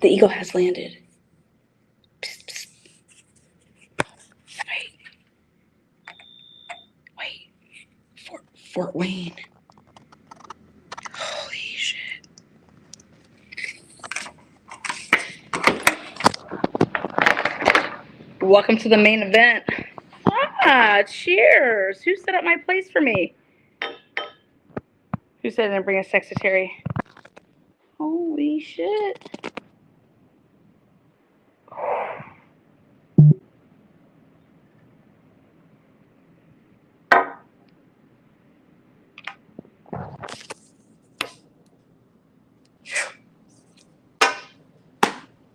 The eagle has landed. Psst, psst. Wait. Fort Wayne. Holy shit. Welcome to the main event. Ah, cheers. Who set up my place for me? Who said I didn't bring a secretary? Holy shit.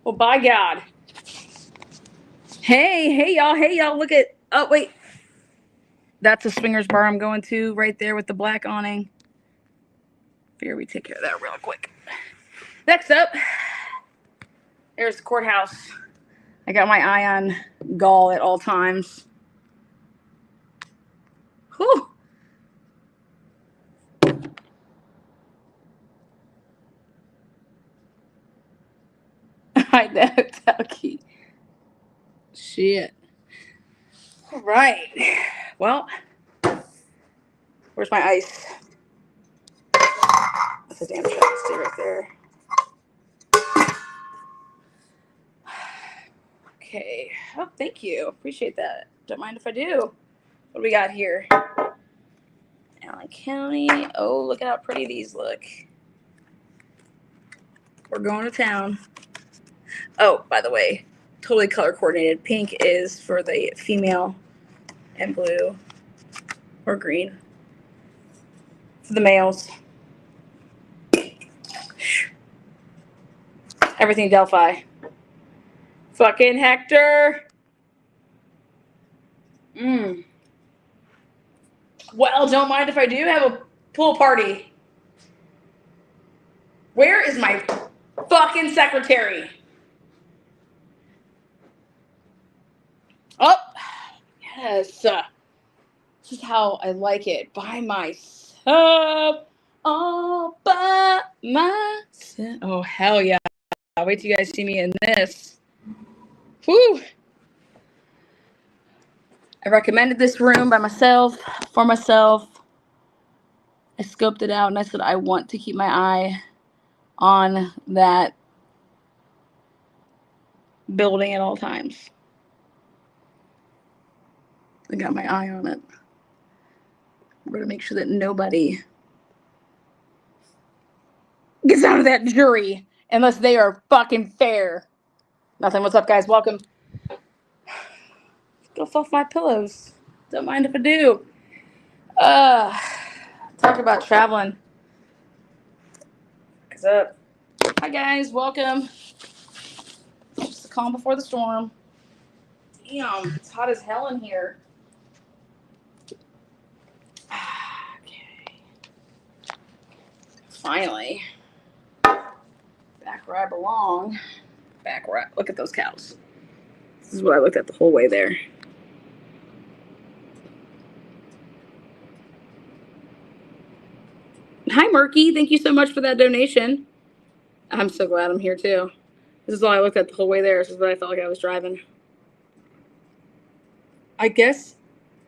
Well, by God. Hey, y'all, look at, oh, wait. That's a swingers bar I'm going to right there with the black awning. Figure we take care of that real quick. Next up, there's the courthouse. I got my eye on Gull at all times. Whew. I know, Tucky. Shit. All right. Well, where's my ice? That's a damn travesty right there. Okay. Oh, thank you. Appreciate that. Don't mind if I do. What do we got here? Allen County. Oh, look at how pretty these look. We're going to town. Oh, by the way, totally color coordinated. Pink is for the female and blue or green for the males. Everything Delphi. Fucking Hector. Well, don't mind if I do have a pool party. Where is my fucking secretary? Oh, yes. This is how I like it. By myself. All by myself. Oh, hell yeah. Wait till you guys see me in this. Whew. I recommended this room by myself, for myself. I scoped it out and I said I want to keep my eye on that building at all times. I got my eye on it. I'm going to make sure that nobody gets out of that jury unless they are fucking fair. Nothing. What's up, guys? Welcome. Go fluff my pillows. Don't mind if I do. Talk about traveling. What's up? Hi, guys. Welcome. Just the calm before the storm. Damn, it's hot as hell in here. Okay. Finally. Back where I belong. Back where I... Look at those cows. This is what I looked at the whole way there. Hi, Murky. Thank you so much for that donation. I'm so glad I'm here, too. This is all I looked at the whole way there. This is what I felt like I was driving. I guess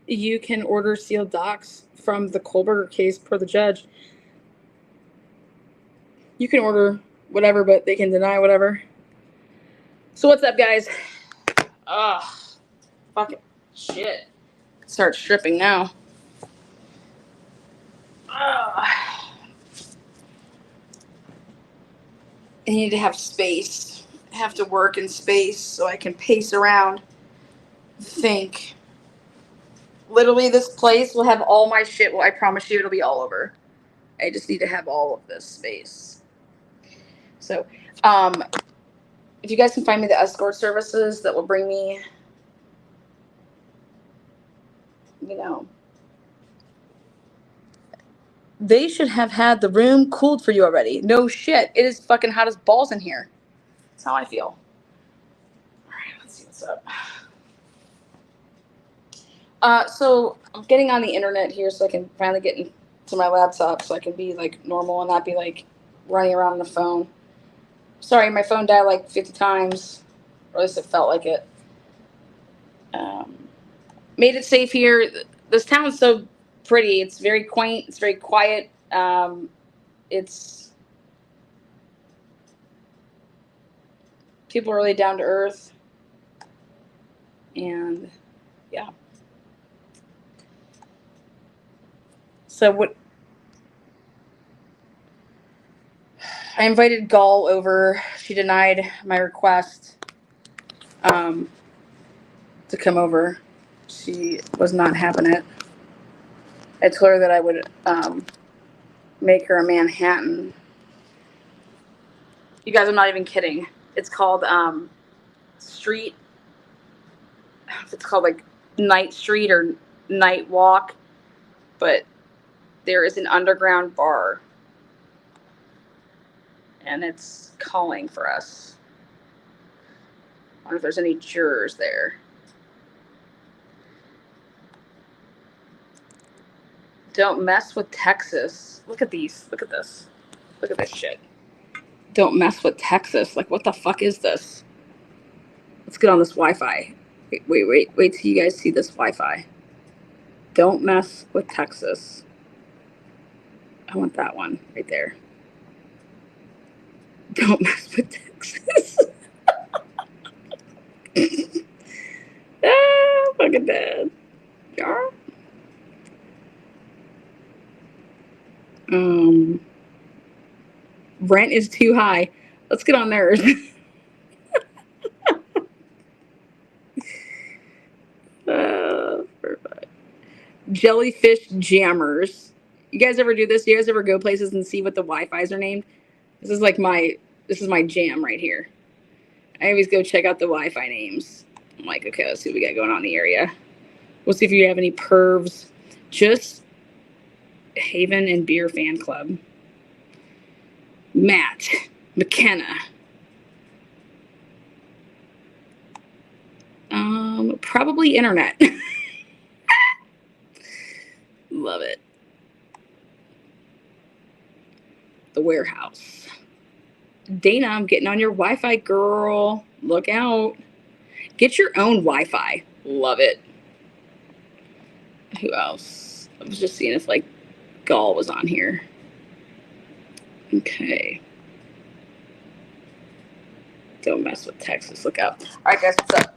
you can order sealed docs from the Kohlberger case per the judge. You can order whatever, but they can deny whatever. So what's up, guys? Ugh. Fucking shit. Start stripping now. Ugh. I need to have space. I have to work in space so I can pace around. Think. Literally, this place will have all my shit. Well, I promise you it'll be all over. I just need to have all of this space. So, if you guys can find me the escort services that will bring me, you know, they should have had the room cooled for you already. No shit. It is fucking hot as balls in here. That's how I feel. All right, let's see what's up. So I'm getting on the internet here so I can finally get into my laptop so I can be like normal and not be like running around on the phone. Sorry, my phone died like 50 times. Or at least it felt like it. Made it safe here. This town's so pretty. It's very quaint. It's very quiet. It's people are really down to earth. And yeah. So what? I invited Gull over. She denied my request to come over. She was not having it. I told her that I would make her a Manhattan. You guys, I'm not even kidding. It's called Street. It's called like Night Street or Night Walk, but there is an underground bar, and it's calling for us. I wonder if there's any jurors there. Don't mess with Texas. Look at these. Look at this. Look at this shit. Don't mess with Texas. Like, what the fuck is this? Let's get on this Wi-Fi. Wait till you guys see this Wi-Fi. Don't mess with Texas. I want that one right there. Don't mess with Texas. Ah, fucking bad. Yeah. Rent is too high. Let's get on theirs. Perfect. Jellyfish jammers. You guys ever do this? You guys ever go places and see what the Wi-Fi's are named? This is my jam right here. I always go check out the Wi-Fi names. I'm like, okay, let's see what we got going on in the area. We'll see if you have any pervs. Just Haven and Beer Fan Club. Matt McKenna. Probably internet. Love it. The warehouse. Dana, I'm getting on your Wi-Fi, girl. Look out. Get your own Wi-Fi. Love it. Who else? I was just seeing if like Gull was on here. Okay. Don't mess with Texas. Look out. All right, guys, what's up?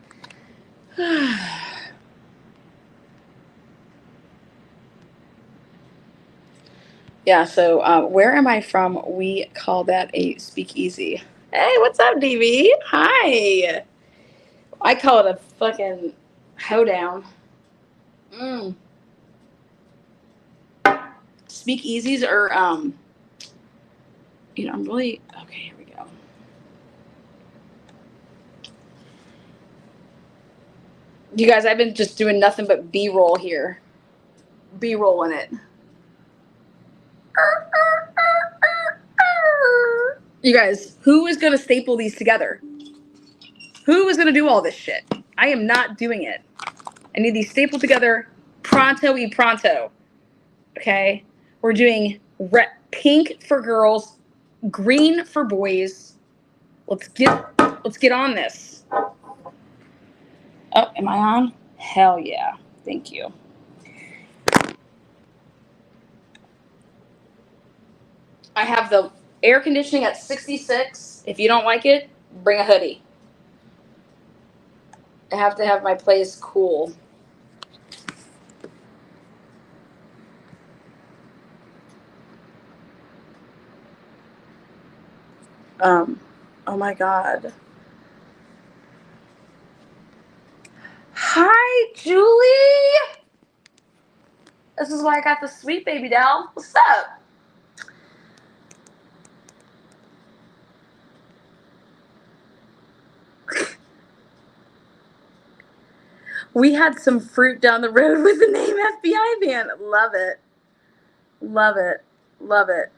Yeah, so where am I from? We call that a speakeasy. Hey, what's up, DV? Hi. I call it a fucking hoedown. Speakeasies are, I'm really, okay, here we go. You guys, I've been just doing nothing but B-roll here. B-rolling it. You guys, who is going to staple these together? Who is going to do all this shit? I am not doing it. I need these stapled together pronto y pronto. Okay? We're doing pink for girls, green for boys. Let's get on this. Oh, am I on? Hell yeah. Thank you. I have the air conditioning at 66. If you don't like it, bring a hoodie. I have to have my place cool. Oh my God. Hi, Julie. This is why I got the sweet baby doll. What's up? We had some fruit down the road with the name FBI van. Love it. Love it. Love it.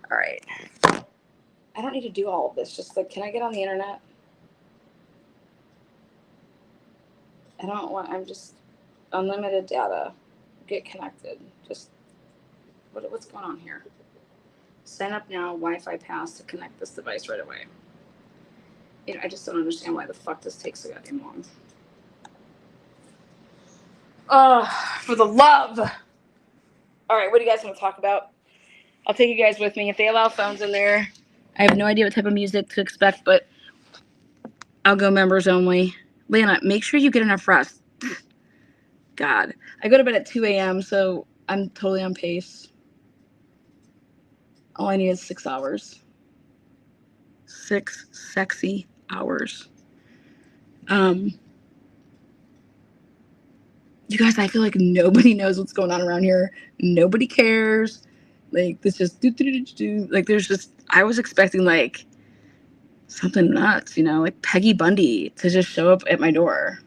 All right. I don't need to do all of this. Just like, can I get on the internet? I'm just unlimited data. Get connected. Just, what's going on here? Sign up now, Wi-Fi pass to connect this device right away. You know, I just don't understand why the fuck this takes so goddamn long. For the love. All right, what do you guys want to talk about? I'll take you guys with me. If they allow phones in there, I have no idea what type of music to expect, but I'll go members only. Lana, make sure you get enough rest. God. I go to bed at 2 a.m., so I'm totally on pace. All I need is 6 hours. 6 sexy hours. You guys, I feel like nobody knows what's going on around here. Nobody cares. Like, this just do. Like, there's just, I was expecting, like, something nuts, you know, like Peggy Bundy to just show up at my door.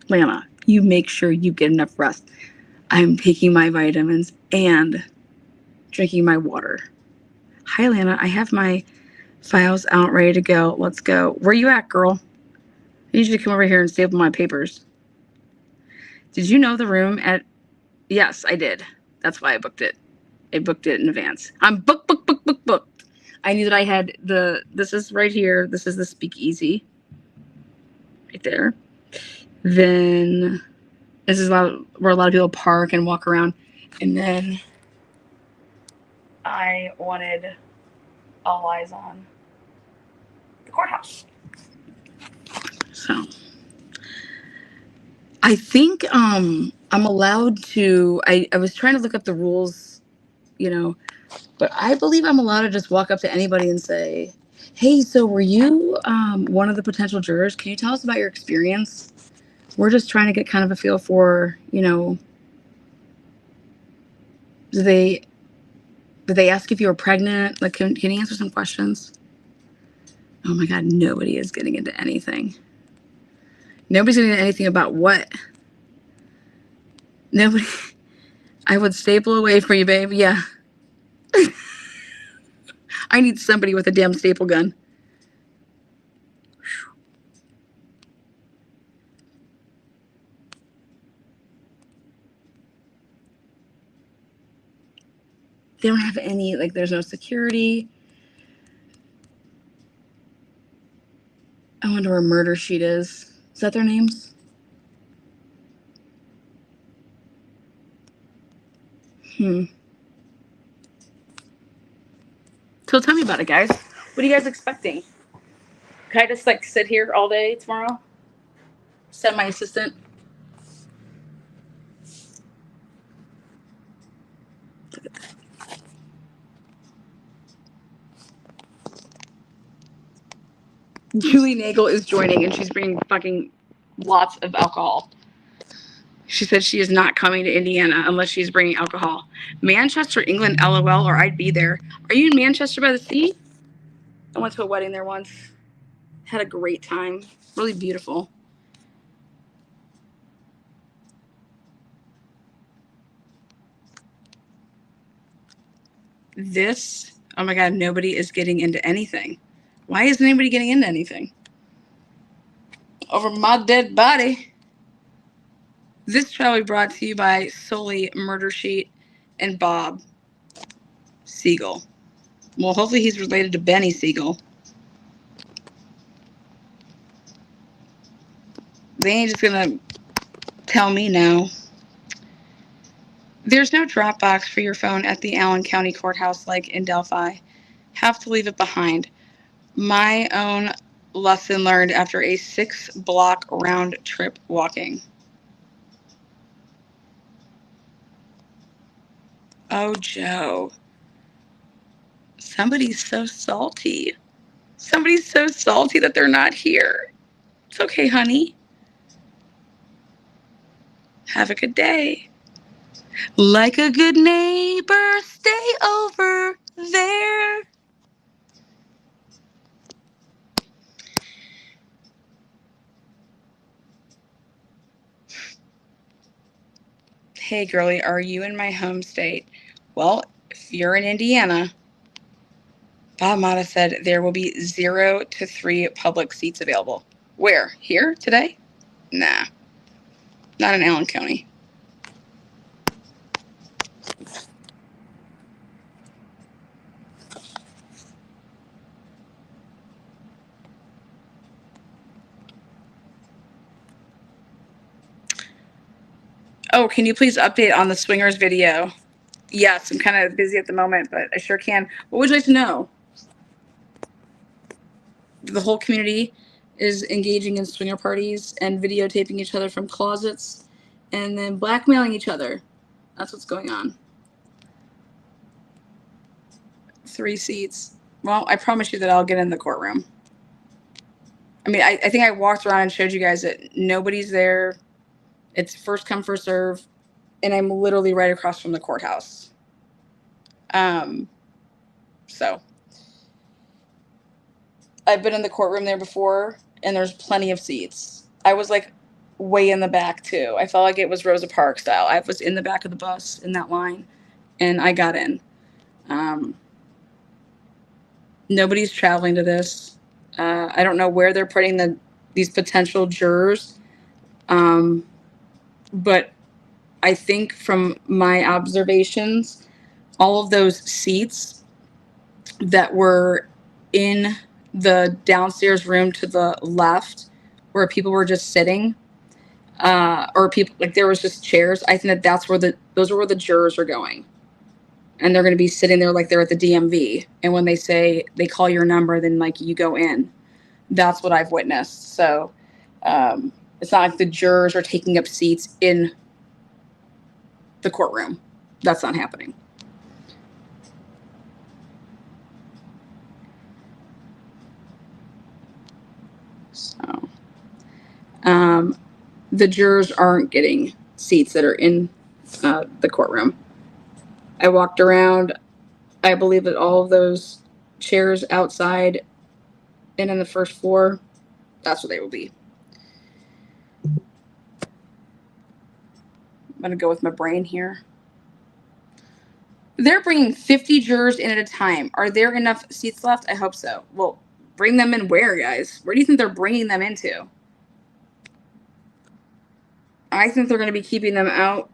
Lana, you make sure you get enough rest. I'm taking my vitamins and drinking my water. Hi, Lana. I have my files out ready to go. Let's go. Where you at, girl? I need you to come over here and staple my papers. Did you know the room at... Yes, I did. That's why I booked it. I booked it in advance. I'm booked. I knew that I had the... This is right here. This is the speakeasy. Right there. Then this is where a lot of people park and walk around. And then I wanted all eyes on the courthouse. So I think I'm allowed to, I was trying to look up the rules, you know, but I believe I'm allowed to just walk up to anybody and say, hey, so were you one of the potential jurors? Can you tell us about your experience? We're just trying to get kind of a feel for, you know, did they ask if you were pregnant? Like, can you answer some questions? Oh my God, nobody is getting into anything. Nobody's getting into anything about what? Nobody. I would staple away for you, babe. Yeah. I need somebody with a damn staple gun. They don't have any, like, there's no security. I wonder where Murder Sheet is. Is that their names? So tell me about it, guys. What are you guys expecting? Can I just, like, sit here all day tomorrow? Send my assistant? Look at that. Julie Nagel is joining, and she's bringing fucking lots of alcohol. She said she is not coming to Indiana unless she's bringing alcohol. Manchester, England, LOL, or I'd be there. Are you in Manchester by the Sea? I went to a wedding there once. Had a great time. Really beautiful. This, oh my God, nobody is getting into anything. Why isn't anybody getting into anything? Over my dead body. This shall be brought to you by solely Murder Sheet and Bob Siegel. Well, hopefully he's related to Benny Siegel. They ain't just gonna tell me now. There's no drop box for your phone at the Allen County Courthouse like in Delphi. Have to leave it behind. My own lesson learned after a 6-block round trip walking. Oh, Joe. Somebody's so salty. Somebody's so salty that they're not here. It's okay, honey. Have a good day. Like a good neighbor, stay over there. Hey, girlie, are you in my home state? Well, if you're in Indiana, Bob Mata said there will be 0 to 3 public seats available. Where? Here? Today? Nah. Not in Allen County. Oh, can you please update on the swingers video? Yes, I'm kind of busy at the moment, but I sure can. What would you like to know? The whole community is engaging in swinger parties and videotaping each other from closets and then blackmailing each other. That's what's going on. 3 seats. Well, I promise you that I'll get in the courtroom. I mean, I think I walked around and showed you guys that nobody's there. It's first come, first serve. And I'm literally right across from the courthouse. So I've been in the courtroom there before, and there's plenty of seats. I was like way in the back too. I felt like it was Rosa Parks style. I was in the back of the bus in that line, and I got in. Nobody's traveling to this. I don't know where they're putting these potential jurors, but I think from my observations, all of those seats that were in the downstairs room to the left where people were just sitting, or people, like there was just chairs. I think that's where those are where the jurors are going. And they're going to be sitting there like they're at the DMV. And when they call your number, then like you go in. That's what I've witnessed. So it's not like the jurors are taking up seats in the courtroom. That's not happening. So the jurors aren't getting seats that are in the courtroom. I walked around. I believe that all of those chairs outside and in the first floor, that's where they will be. I'm going to go with my brain here. They're bringing 50 jurors in at a time. Are there enough seats left? I hope so. Well, bring them in where, guys? Where do you think they're bringing them into? I think they're going to be keeping them out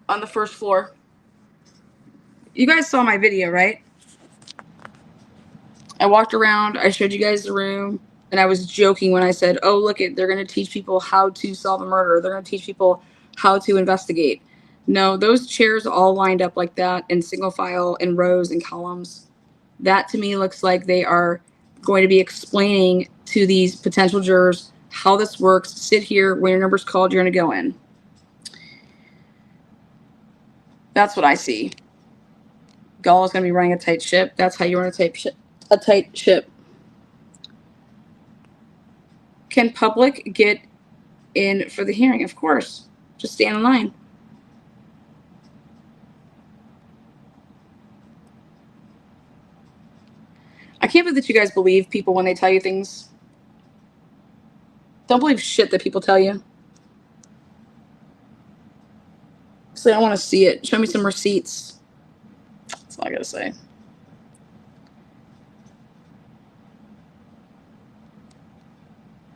on the first floor. You guys saw my video, right? I walked around. I showed you guys the room. And I was joking when I said, oh, look, they're going to teach people how to solve a murder. They're going to teach people how to investigate. No, those chairs all lined up like that in single file, in rows and columns. That to me looks like they are going to be explaining to these potential jurors how this works. Sit here. When your number's called, you're going to go in. That's what I see. Gull is going to be running a tight ship. That's how you run a tight ship. Can public get in for the hearing? Of course. Just stand in line. I can't believe that you guys believe people when they tell you things. Don't believe shit that people tell you. Say, I want to see it. Show me some receipts. That's all I got to say.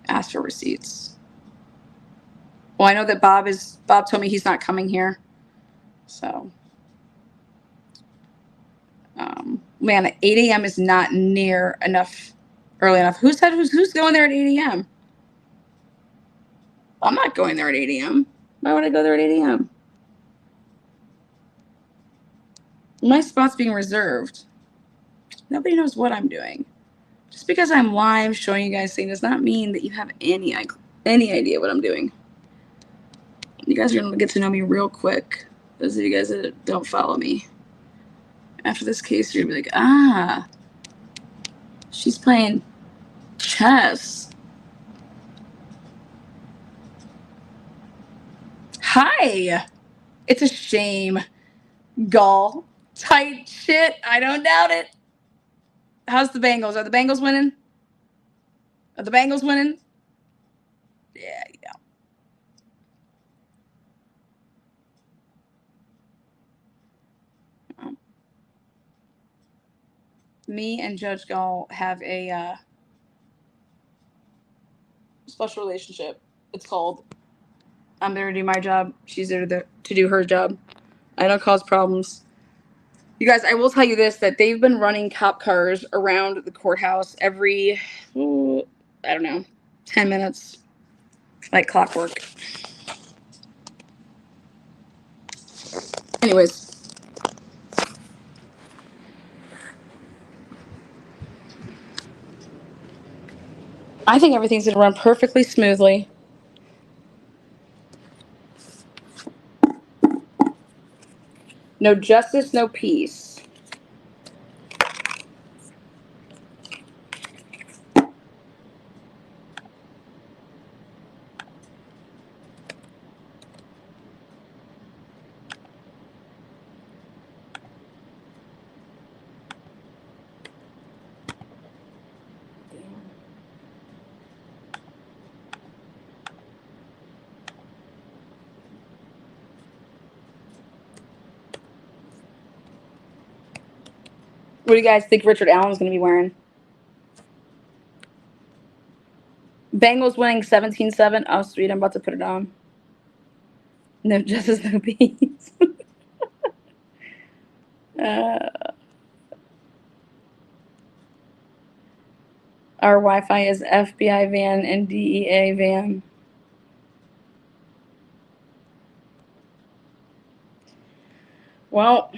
Ask for receipts. Well, I know that Bob told me he's not coming here. So, man, 8 a.m. is not near enough, early enough. Who's going there at 8 a.m.? I'm not going there at 8 a.m. Why would I go there at 8 a.m.? My spot's being reserved. Nobody knows what I'm doing. Just because I'm live showing you guys things does not mean that you have any idea what I'm doing. You guys are going to get to know me real quick. Those of you guys that don't follow me. After this case, you're going to be like, ah, she's playing chess. Hi. It's a shame. Gull. Tight shit. I don't doubt it. How's the Bengals? Are the Bengals winning? Are the Bengals winning? Yeah. Me and Judge Gull have a special relationship. It's called, I'm there to do my job. She's there to do her job. I don't cause problems. You guys, I will tell you this, that they've been running cop cars around the courthouse every, I don't know, 10 minutes, like clockwork. Anyways. I think everything's going to run perfectly smoothly. No justice, no peace. What do you guys think Richard Allen's going to be wearing? Bengals winning 17-7. Oh, sweet. I'm about to put it on. No justice, no peace. Our Wi-Fi is FBI van and DEA van. Well,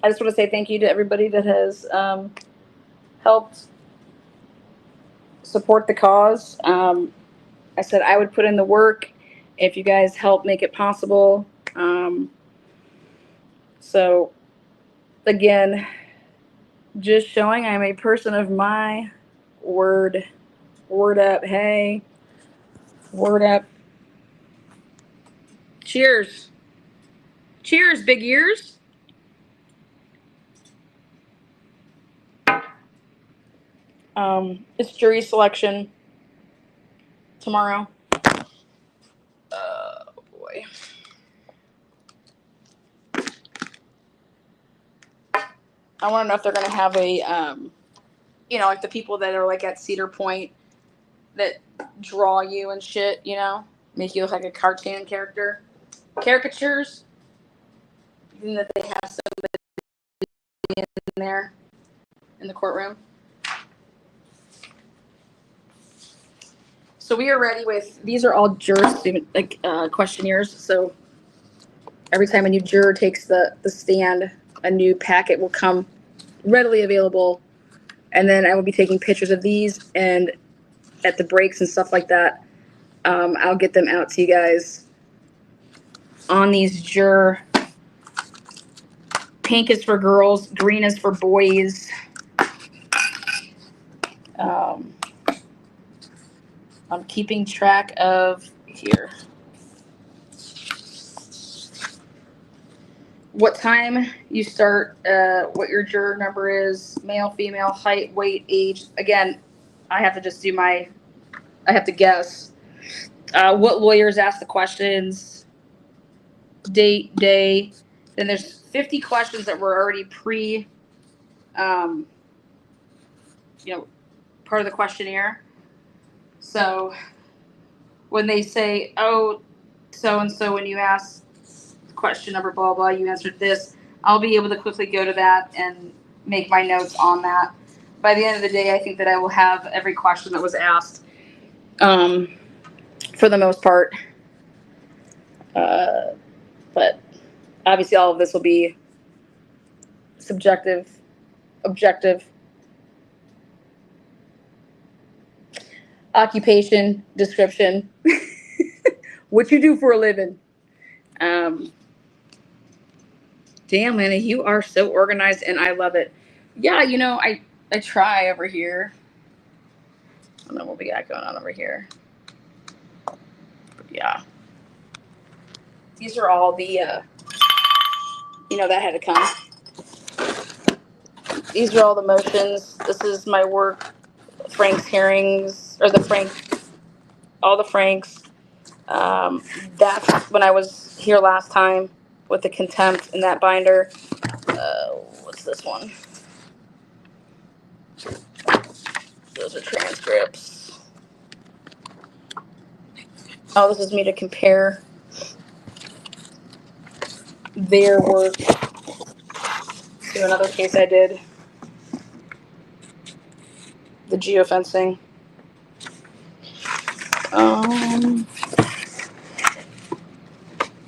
I just want to say thank you to everybody that has helped support the cause. I said I would put in the work if you guys help make it possible. So, again, just showing I'm a person of my word. Word up. Hey. Word up. Cheers. Cheers, big ears. It's jury selection tomorrow. Oh, boy. I want to know if they're going to have a, like the people that are like at Cedar Point that draw you and shit, make you look like a cartoon character. Caricatures. Even that they have somebody in there in the courtroom. So we are ready with, these are all juror questionnaires. So every time a new juror takes the stand, a new packet will come readily available. And then I will be taking pictures of these, and at the breaks and stuff like that, I'll get them out to you guys on these juror. Pink is for girls, green is for boys. I'm keeping track of here. What time you start, what your juror number is, male, female, height, weight, age. Again, I have to just do I have to guess. What lawyers ask the questions, date, day. Then there's 50 questions that were already part of the questionnaire. So when they say, oh, so-and-so, when you ask question number blah, blah, you answered this, I'll be able to quickly go to that and make my notes on that. By the end of the day, I think that I will have every question that was asked, for the most part. But obviously all of this will be subjective, objective. Occupation, description, what you do for a living. Damn, Lana, you are so organized, and I love it. Yeah, I try over here. I don't know what we got going on over here. But yeah. These are all the, that had to come. These are all the motions. This is my work. Frank's hearings, or all the Franks. That's when I was here last time with the contempt in that binder. What's this one? Those are transcripts. Oh, this is me to compare their work to another case I did. The geofencing.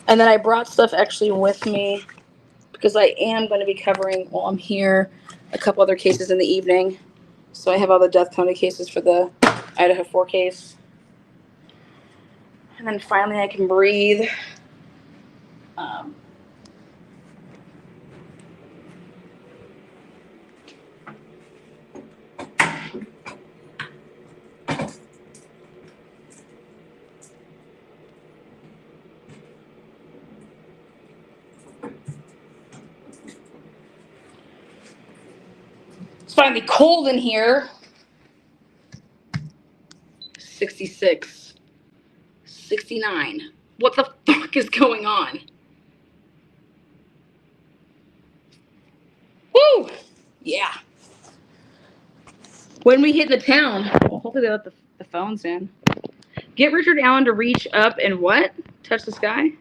And then I brought stuff actually with me because I am going to be covering while I'm here a couple other cases in the evening. So I have all the death penalty cases for the Idaho 4 case. And then finally I can breathe. Um, it's finally cold in here. 66. 69. What the fuck is going on? Woo! Yeah. When we hit the town, well, hopefully they let the phones in. Get Richard Allen to reach up and what? Touch the sky?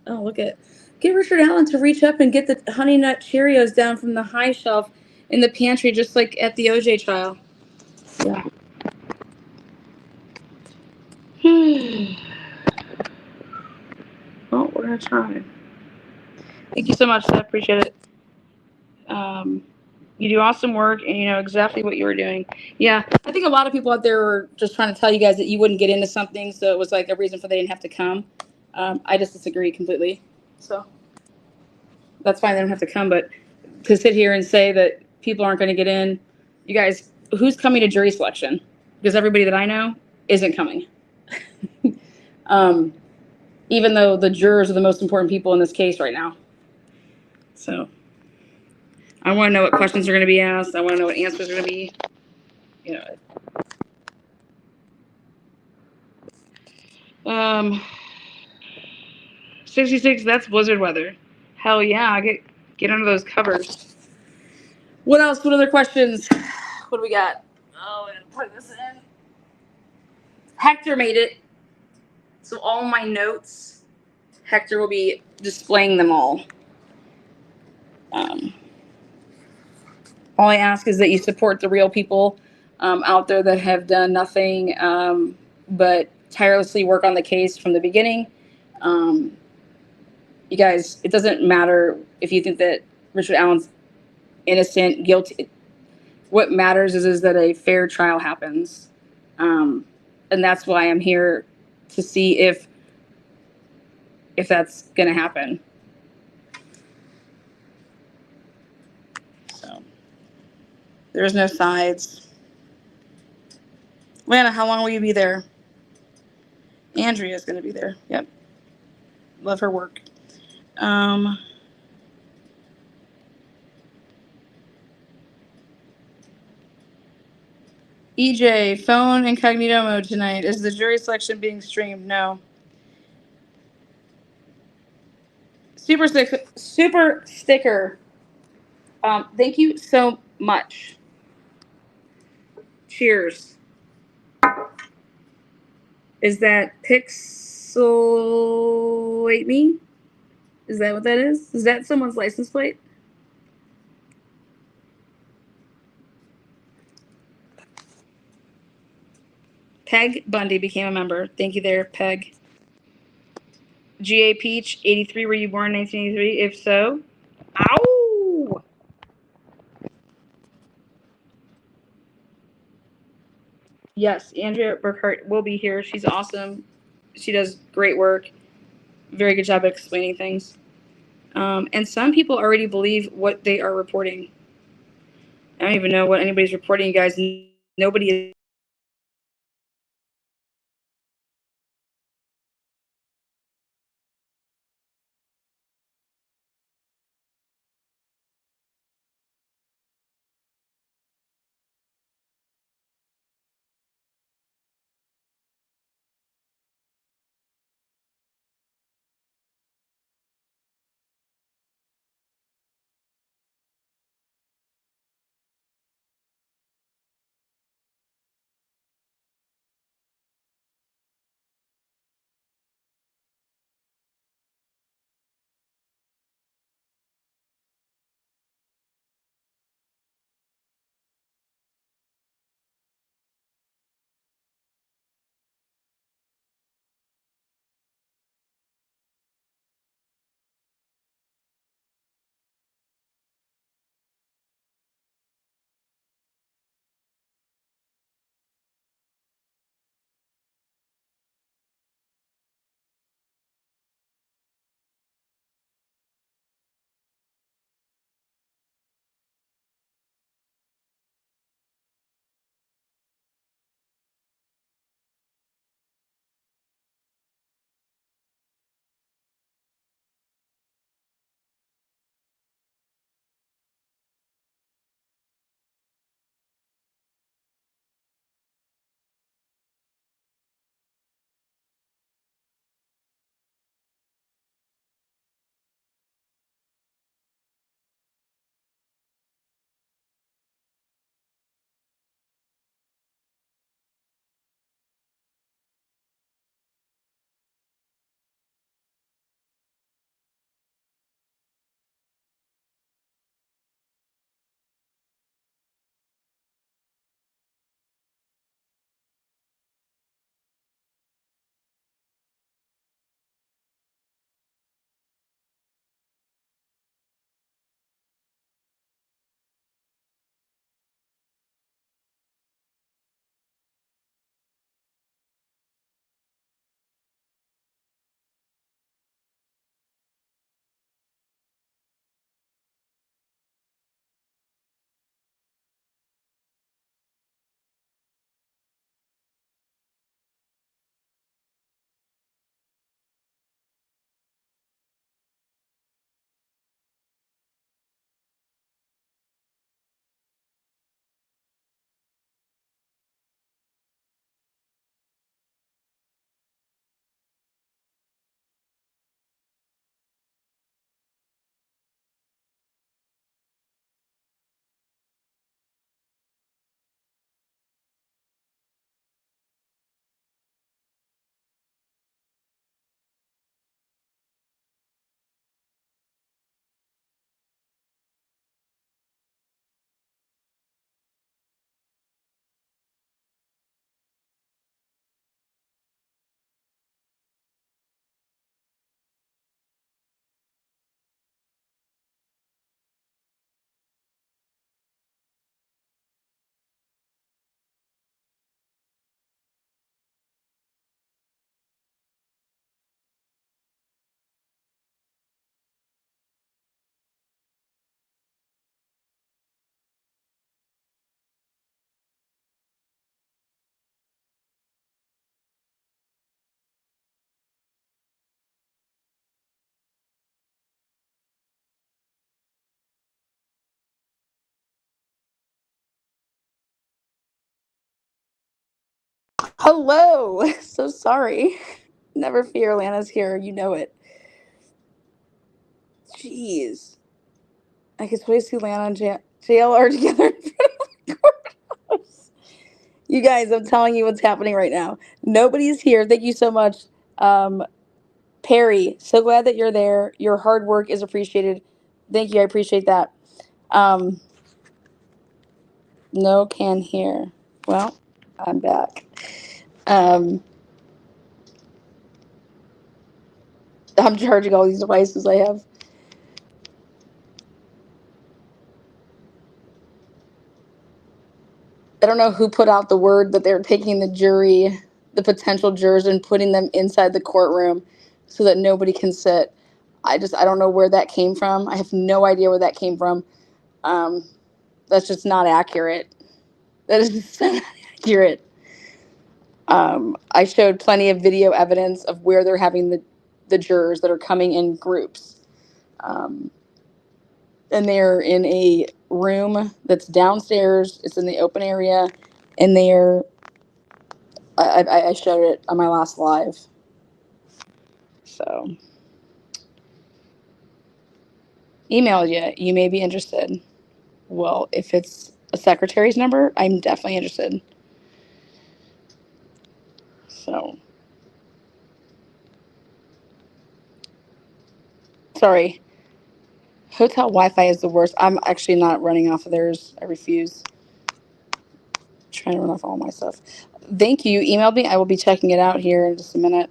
Oh, look at. Get Richard Allen to reach up and get the Honey Nut Cheerios down from the high shelf in the pantry, just like at the OJ trial. Yeah. Well, we're gonna try. Thank you so much. I appreciate it. You do awesome work, and you know exactly what you were doing. Yeah, I think a lot of people out there were just trying to tell you guys that you wouldn't get into something, so it was like a reason for they didn't have to come. I just disagree completely. So that's fine; they don't have to come. But to sit here and say that people aren't going to get in, you guys, who's coming to jury selection? Because everybody that I know isn't coming. Even though the jurors are the most important people in this case right now. So I want to know what questions are going to be asked. I want to know what answers are going to be. You know. 66, that's blizzard weather. Hell yeah, get under those covers. What else? What other questions? What do we got? Oh, I'm gonna plug this in. Hector made it. So all my notes, Hector will be displaying them all. All I ask is that you support the real people out there that have done nothing but tirelessly work on the case from the beginning. You guys, it doesn't matter if you think that Richard Allen's innocent, guilty. What matters is that a fair trial happens. And that's why I'm here to see if that's going to happen. So there's no sides. Lana, how long will you be there? Andrea's going to be there. Yep. Love her work. EJ, phone incognito mode tonight. Is the jury selection being streamed? No. Super sticker. Thank you so much. Cheers. Is that Pixelate Me? Is that what that is? Is that someone's license plate? Peg Bundy became a member. Thank you there, Peg. GA Peach, 83. Were you born in 1983? If so, ow! Yes, Andrea Burkhart will be here. She's awesome. She does great work. Very good job at explaining things. And some people already believe what they are reporting. I don't even know what anybody's reporting, you guys. Nobody is Hello. So sorry. Never fear, Lana's here. You know it. Jeez. I could totally see Lana and JLR together in front of the courthouse. You guys, I'm telling you what's happening right now. Nobody's here. Thank you so much. Um, Perry, so glad that you're there. Your hard work is appreciated. Thank you. I appreciate that. Um, no can hear. Well, I'm back. Um, I'm charging all these devices I have. I don't know who put out the word that they're taking the jury, the potential jurors, and putting them inside the courtroom so that nobody can sit. I don't know where that came from. I have no idea where that came from. Um, that's just not accurate. That is just not accurate. I showed plenty of video evidence of where they're having the jurors that are coming in groups. Um, and they're in a room that's downstairs. It's in the open area, and I showed it on my last live. So, email you. You may be interested. Well, if it's a secretary's number, I'm definitely interested. So, sorry. Hotel Wi-Fi is the worst. I'm actually not running off of theirs. I refuse. I'm trying to run off all my stuff. Thank you. You emailed me. I will be checking it out here in just a minute.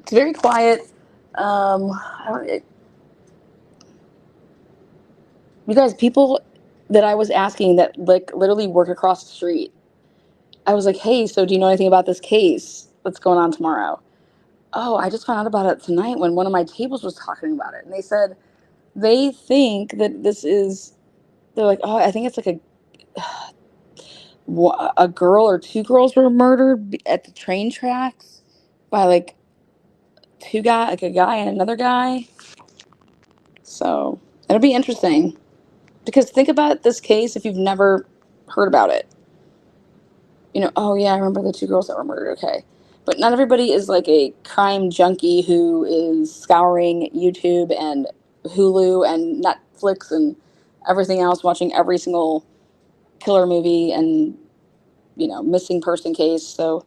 It's very quiet. You guys, people that I was asking that like literally work across the street. I was like, hey, so do you know anything about this case that's going on tomorrow? Oh, I just found out about it tonight when one of my tables was talking about it. And they said they think that they're like, oh, I think it's like a girl or two girls were murdered at the train tracks by like like a guy and another guy. So it'll be interesting because think about this case if you've never heard about it. Oh yeah, I remember the two girls that were murdered. Okay. But not everybody is like a crime junkie who is scouring YouTube and Hulu and Netflix and everything else, watching every single killer movie and, missing person case. So,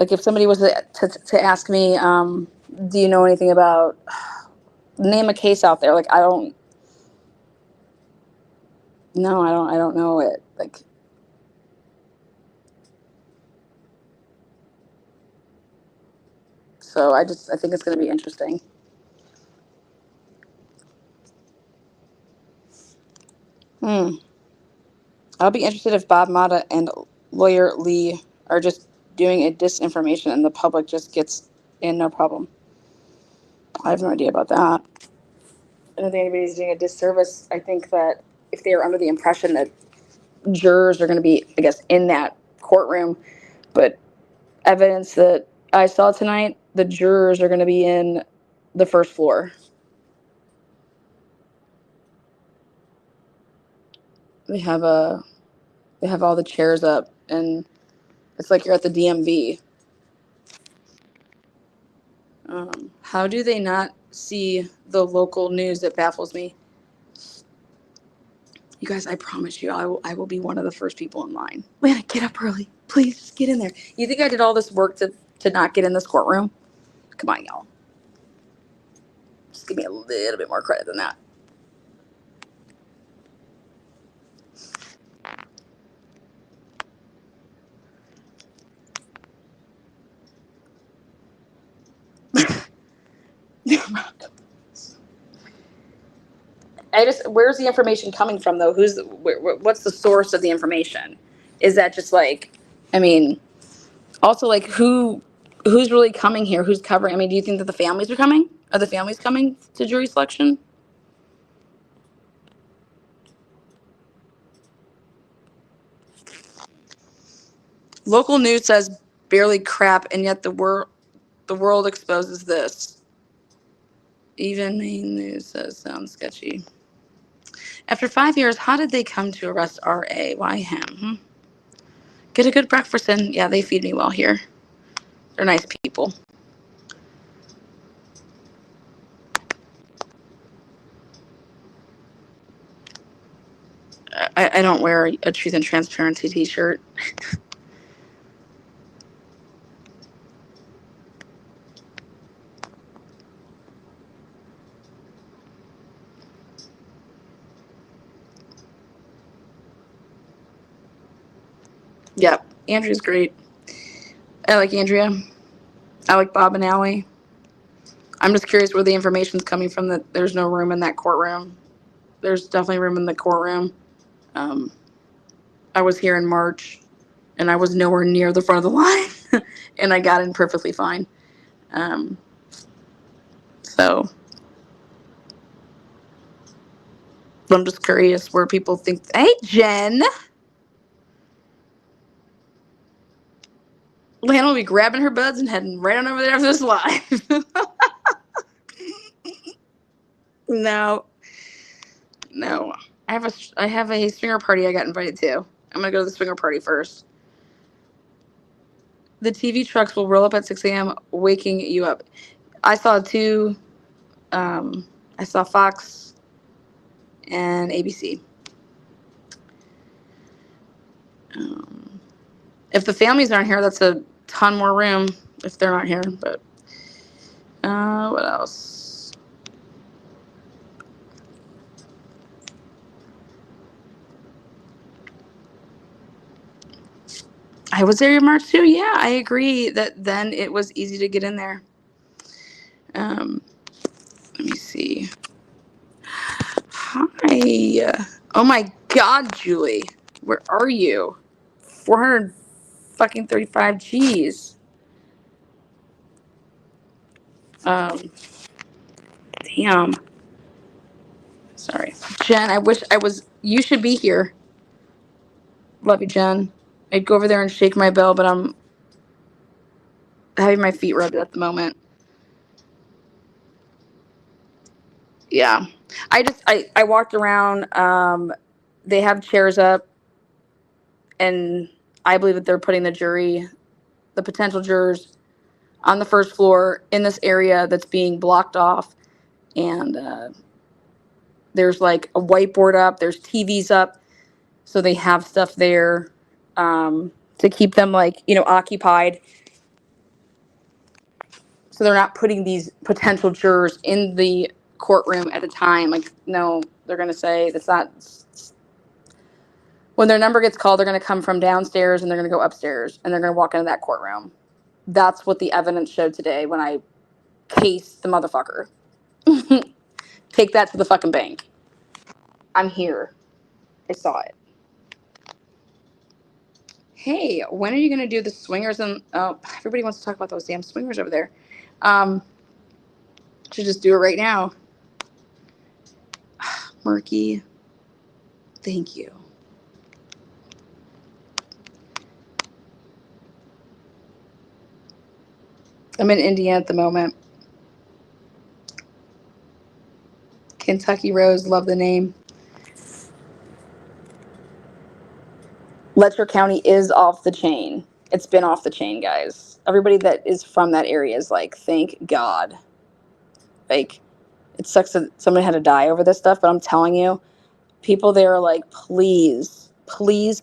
like, if somebody was to ask me, do you know anything about, name a case out there? Like, no, I don't know it. Like, so I think it's going to be interesting. Hmm. I'll be interested if Bob Mata and lawyer Lee are just doing a disinformation and the public just gets in no problem. I have no idea about that. I don't think anybody's doing a disservice. I think that if they are under the impression that jurors are going to be, I guess, in that courtroom, but evidence that I saw tonight, the jurors are going to be in the first floor. They have all the chairs up, and it's like you're at the DMV. How do they not see the local news? That baffles me. You guys, I promise you, I will be one of the first people in line. Lana, get up early. Please, just get in there. You think I did all this work to not get in this courtroom? Come on, y'all. Just give me a little bit more credit than that. Where's the information coming from though? What's the source of the information? Is that just like, I mean, also like who's really coming here? Who's covering? I mean, do you think that the families are coming? Are the families coming to jury selection? Local news says barely crap, and yet the world exposes this. Even main news says sounds sketchy. After 5 years, how did they come to arrest R.A.? Why him? Get a good breakfast in. Yeah, they feed me well here. They're nice people. I don't wear a Truth and Transparency t-shirt. Yep, Andrea's great. I like Andrea. I like Bob and Allie. I'm just curious where the information's coming from that there's no room in that courtroom. There's definitely room in the courtroom. I was here in March, and I was nowhere near the front of the line, and I got in perfectly fine. So I'm just curious where people think, hey, Jen. Lana will be grabbing her buds and heading right on over there after this live. No. I have a swinger party I got invited to. I'm gonna go to the swinger party first. The TV trucks will roll up at 6 a.m., waking you up. I saw two. I saw Fox and ABC. If the families aren't here, that's a ton more room if they're not here. But what else? I was there in March too. Yeah, I agree that then it was easy to get in there. Let me see. Hi. Oh my God, Julie, where are you? 435 G's. Damn. Sorry, Jen. I wish I was. You should be here. Love you, Jen. I'd go over there and shake my bell, but I'm having my feet rubbed at the moment. Yeah, I walked around. They have chairs up, and I believe that they're putting the potential jurors, on the first floor in this area that's being blocked off, and there's like a whiteboard up. There's TVs up, so they have stuff there to keep them occupied. So they're not putting these potential jurors in the courtroom at a time. Like, no, they're going to say that's not. When their number gets called, they're going to come from downstairs and they're going to go upstairs and they're going to walk into that courtroom. That's what the evidence showed today when I cased the motherfucker. Take that to the fucking bank. I'm here. I saw it. Hey, when are you going to do the swingers? And everybody wants to talk about those damn swingers over there. Should just do it right now. Murky. Thank you. I'm in Indiana at the moment. Kentucky Rose, love the name. Letcher County is off the chain. It's been off the chain, guys. Everybody that is from that area is like, thank God. Like, it sucks that somebody had to die over this stuff, but I'm telling you, people there are like, please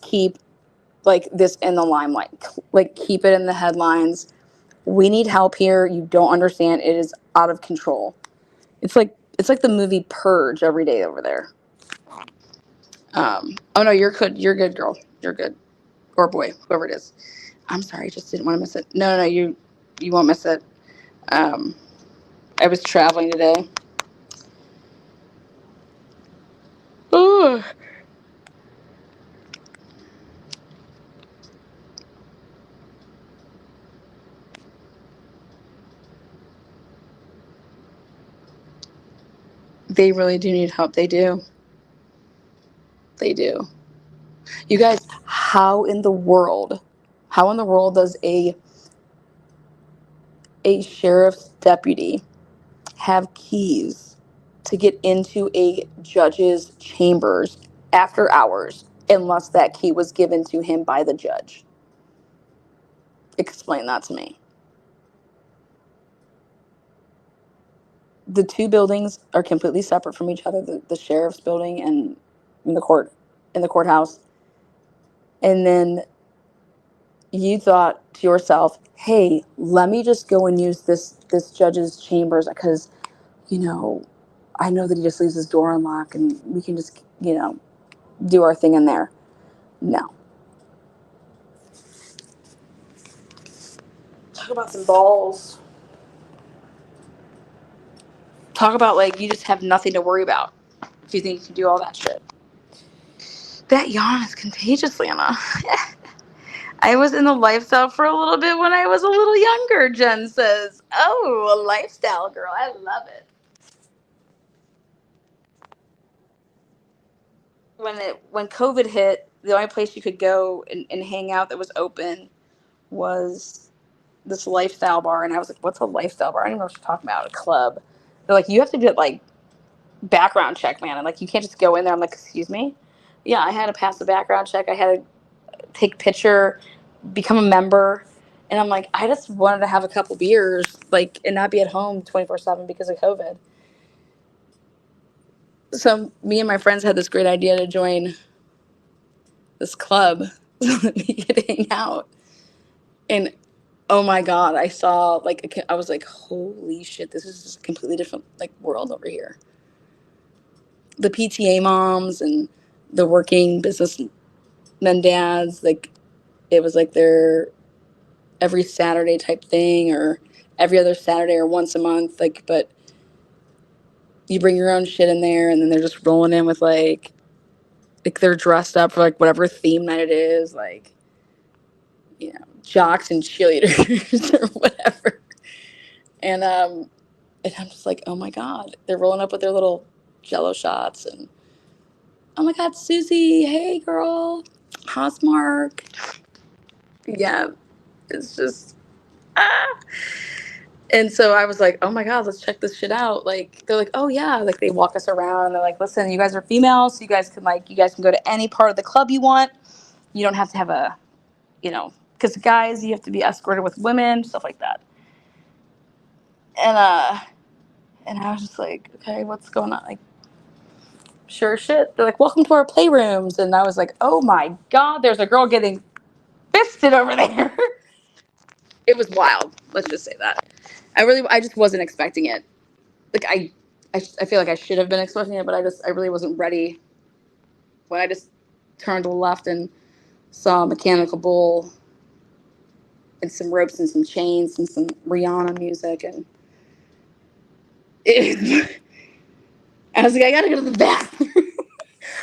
keep like this in the limelight. Like, keep it in the headlines. We need help here. You don't understand. It is out of control. It's like the movie Purge every day over there. Oh no, you're good. You're good, girl. You're good. Or boy, whoever it is. I'm sorry, I just didn't want to miss it. No, you won't miss it. I was traveling today. Ooh. They really do need help. They do. They do. You guys, how in the world does a sheriff's deputy have keys to get into a judge's chambers after hours unless that key was given to him by the judge. Explain that to me. The two buildings are completely separate from each other, the sheriff's building and the courthouse. And then you thought to yourself, hey, let me just go and use this judge's chambers because, I know that he just leaves his door unlocked and we can just, do our thing in there. No. Talk about some balls. Talk about, like, you just have nothing to worry about if you think you can do all that shit. That yawn is contagious, Lana. I was in the lifestyle for a little bit when I was a little younger, Jen says. Oh, a lifestyle girl. I love it. When COVID hit, the only place you could go and hang out that was open was this lifestyle bar. And I was like, what's a lifestyle bar? I don't even know what you're talking about. A club. They're like, you have to get, like, background check, man. And, like, you can't just go in there. I'm like, excuse me? Yeah, I had to pass the background check. I had to take a picture, become a member. And I'm like, I just wanted to have a couple beers, like, and not be at home 24/7 because of COVID. So me and my friends had this great idea to join this club so that we could hang out. And oh my God, I saw, like, I was like, holy shit, this is just a completely different, like, world over here. The PTA moms and the working businessmen dads, like, it was like their every Saturday type thing or every other Saturday or once a month, like, but you bring your own shit in there and then they're just rolling in with, like they're dressed up for, like, whatever theme night it is, like, jocks and cheerleaders or whatever. And I'm just like, oh my God, they're rolling up with their little Jello shots and oh my God, Susie, hey girl, Hosmark. Yeah, it's just And so I was like, oh my God, let's check this shit out. Like, they're like, oh yeah, like, they walk us around and they're like, listen, you guys are female, so you guys can go to any part of the club you want. You don't have to have a, because guys, you have to be escorted with women, stuff like that. And I was just like, okay, what's going on? Like, sure shit. They're like, welcome to our playrooms. And I was like, oh my God, there's a girl getting fisted over there. It was wild. Let's just say that. I just wasn't expecting it. Like, I feel like I should have been expecting it, but I really wasn't ready when I just turned to the left and saw a mechanical bull and some ropes and some chains and some Rihanna music. And I was like, I gotta go to the bathroom.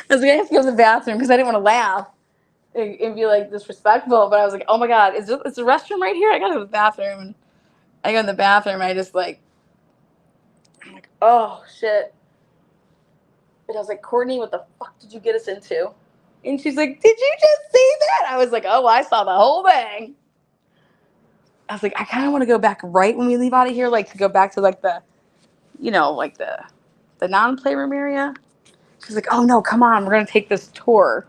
I was like, I have to go to the bathroom because I didn't want to laugh and be, like, disrespectful. But I was like, oh my God, is the restroom right here? I gotta go to the bathroom. And I go in the bathroom. I'm like, oh shit. And I was like, Courtney, what the fuck did you get us into? And she's like, did you just see that? I was like, oh, I saw the whole thing. I was like, I kind of want to go back right when we leave out of here, like, to go back to, like, the non-playroom area. She's like, oh no, come on, we're gonna take this tour.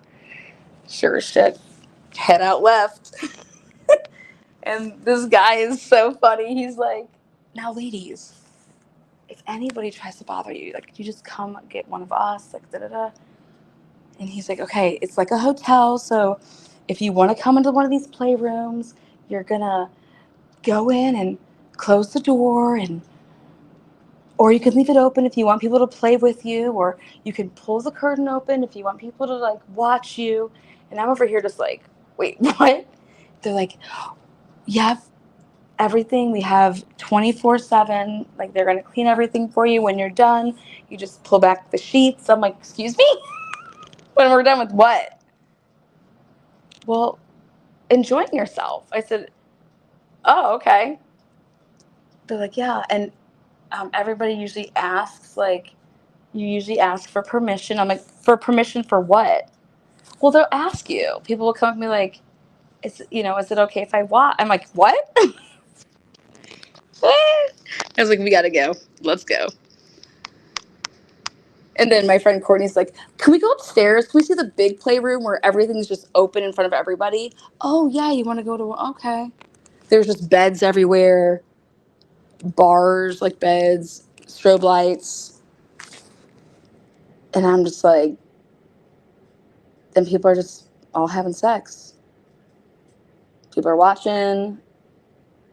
Sure as shit. Head out left. And this guy is so funny. He's like, now ladies, if anybody tries to bother you, like, you just come get one of us, like, da-da-da. And he's like, okay, it's like a hotel, so if you want to come into one of these playrooms, you're gonna go in and close the door, or you can leave it open if you want people to play with you, or you can pull the curtain open if you want people to, like, watch you. And I'm over here just like, wait, what? They're like, yep, everything. We have 24/7. Like, they're gonna clean everything for you. When you're done, you just pull back the sheets. I'm like, excuse me? When we're done with what? Well, enjoying yourself. I said, oh, okay. They're like, yeah. And everybody usually asks, like, you usually ask for permission. I'm like, for permission for what? Well, they'll ask you. People will come up to me like, is it okay if I watch? I'm like, what? I was like, we gotta go. Let's go. And then my friend Courtney's like, "Can we go upstairs? Can we see the big playroom where everything's just open in front of everybody?" "Oh yeah, you want to go to?" "Okay." There's just beds everywhere, bars like beds, strobe lights, and I'm just like, then people are just all having sex. People are watching,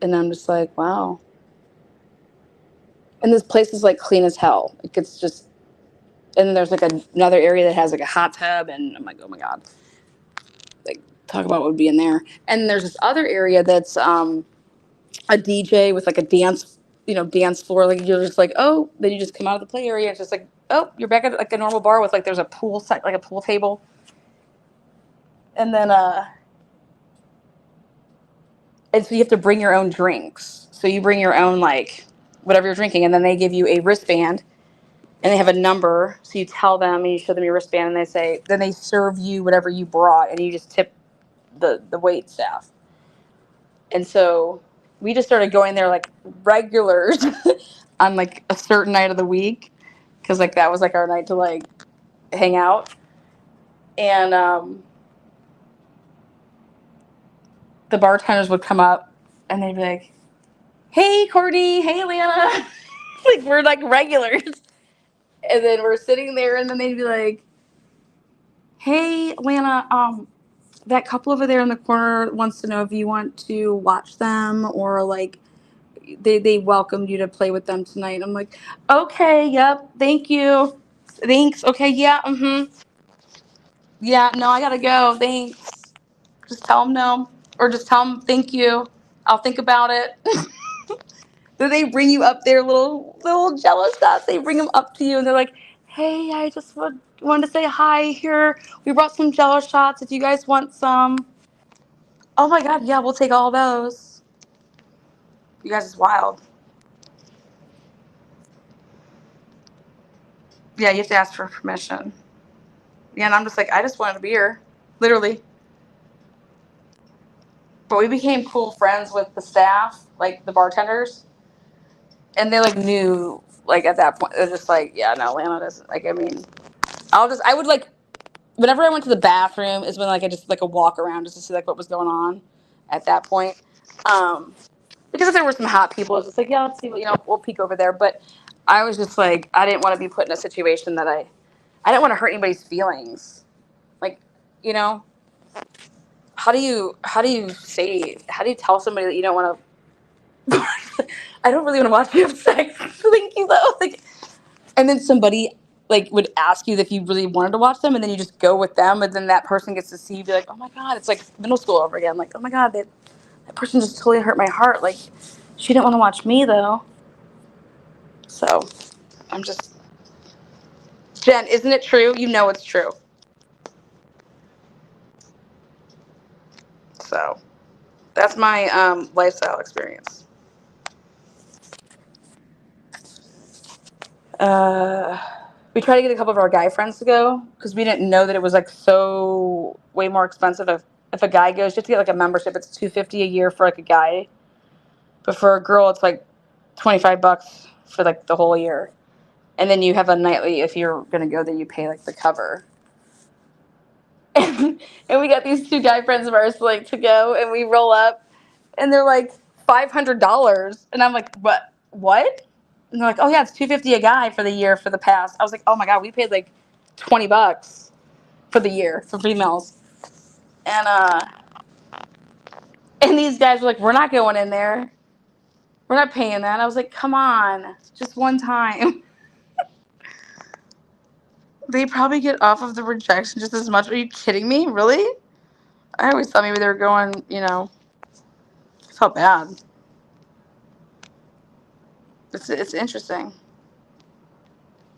and I'm just like, wow. And this place is like clean as hell. Like it's just, and then there's like another area that has like a hot tub, and I'm like, oh my god, like talk about what would be in there. And there's this other area that's a DJ with like a dance, dance floor. Like you're just like, oh, then you just come out of the play area. It's just like, oh, you're back at like a normal bar with like there's a pool site, like a pool table, and then and so you have to bring your own drinks. So you bring your own like whatever you're drinking, and then they give you a wristband, and they have a number. So you tell them and you show them your wristband, and then they serve you whatever you brought, and you just tip the wait staff. And so we just started going there like regulars on like a certain night of the week, because like that was like our night to like hang out. And the bartenders would come up and they'd be like, "Hey Courtney, hey Lana." Like we're like regulars. And then we're sitting there, and then they'd be like, "Hey Lana, that couple over there in the corner wants to know if you want to watch them, or like they welcomed you to play with them tonight." I'm like, "Okay, yep, thank you, thanks, okay, yeah, yeah, no, I gotta go, thanks." Just tell them no, or just tell them thank you. I'll think about it. Then they bring you up their little jealous shots. They bring them up to you, and they're like, "Hey, I just wanted to say hi. Here, we brought some Jello shots. If you guys want some." Oh my god, yeah, we'll take all those. You guys is wild. Yeah, you have to ask for permission. Yeah, and I'm just like, I just wanted a beer, literally. But we became cool friends with the staff, like the bartenders, and they like knew, like at that point, they're just like, yeah, no, Lana doesn't. Like, I mean, I would like, whenever I went to the bathroom is when like I just like a walk around just to see like what was going on at that point. Um, because if there were some hot people, it's just like, yeah, let's see, we'll peek over there. But I was just like, I didn't want to be put in a situation that I didn't want to hurt anybody's feelings. Like, you know, how do you tell somebody that you don't want to? I don't really want to watch you have sex. Thank you though. Like, and then somebody like would ask you if you really wanted to watch them, and then you just go with them, and then that person gets to see you, be like, oh my god, it's like middle school over again. Like, oh my god, that person just totally hurt my heart. Like, she didn't want to watch me though. So I'm just, Jen, isn't it true? You know it's true. So that's my lifestyle experience. Uh, we tried to get a couple of our guy friends to go because we didn't know that it was like so way more expensive if a guy goes. You have to get like a membership. It's $250 a year for like a guy, but for a girl, it's like $25 for like the whole year. And then you have a nightly if you're gonna go. Then you pay like the cover. And we got these two guy friends of ours like to go, and we roll up, and they're like $500, and I'm like, what? And they're like, oh yeah, it's $250 a guy for the year for the pass. I was like, oh my god, we paid like $20 for the year for females, and and these guys were like, we're not going in there, we're not paying that. I was like, come on, just one time. They probably get off of the rejection just as much. Are you kidding me? Really? I always thought maybe they were going, I felt bad. It's interesting,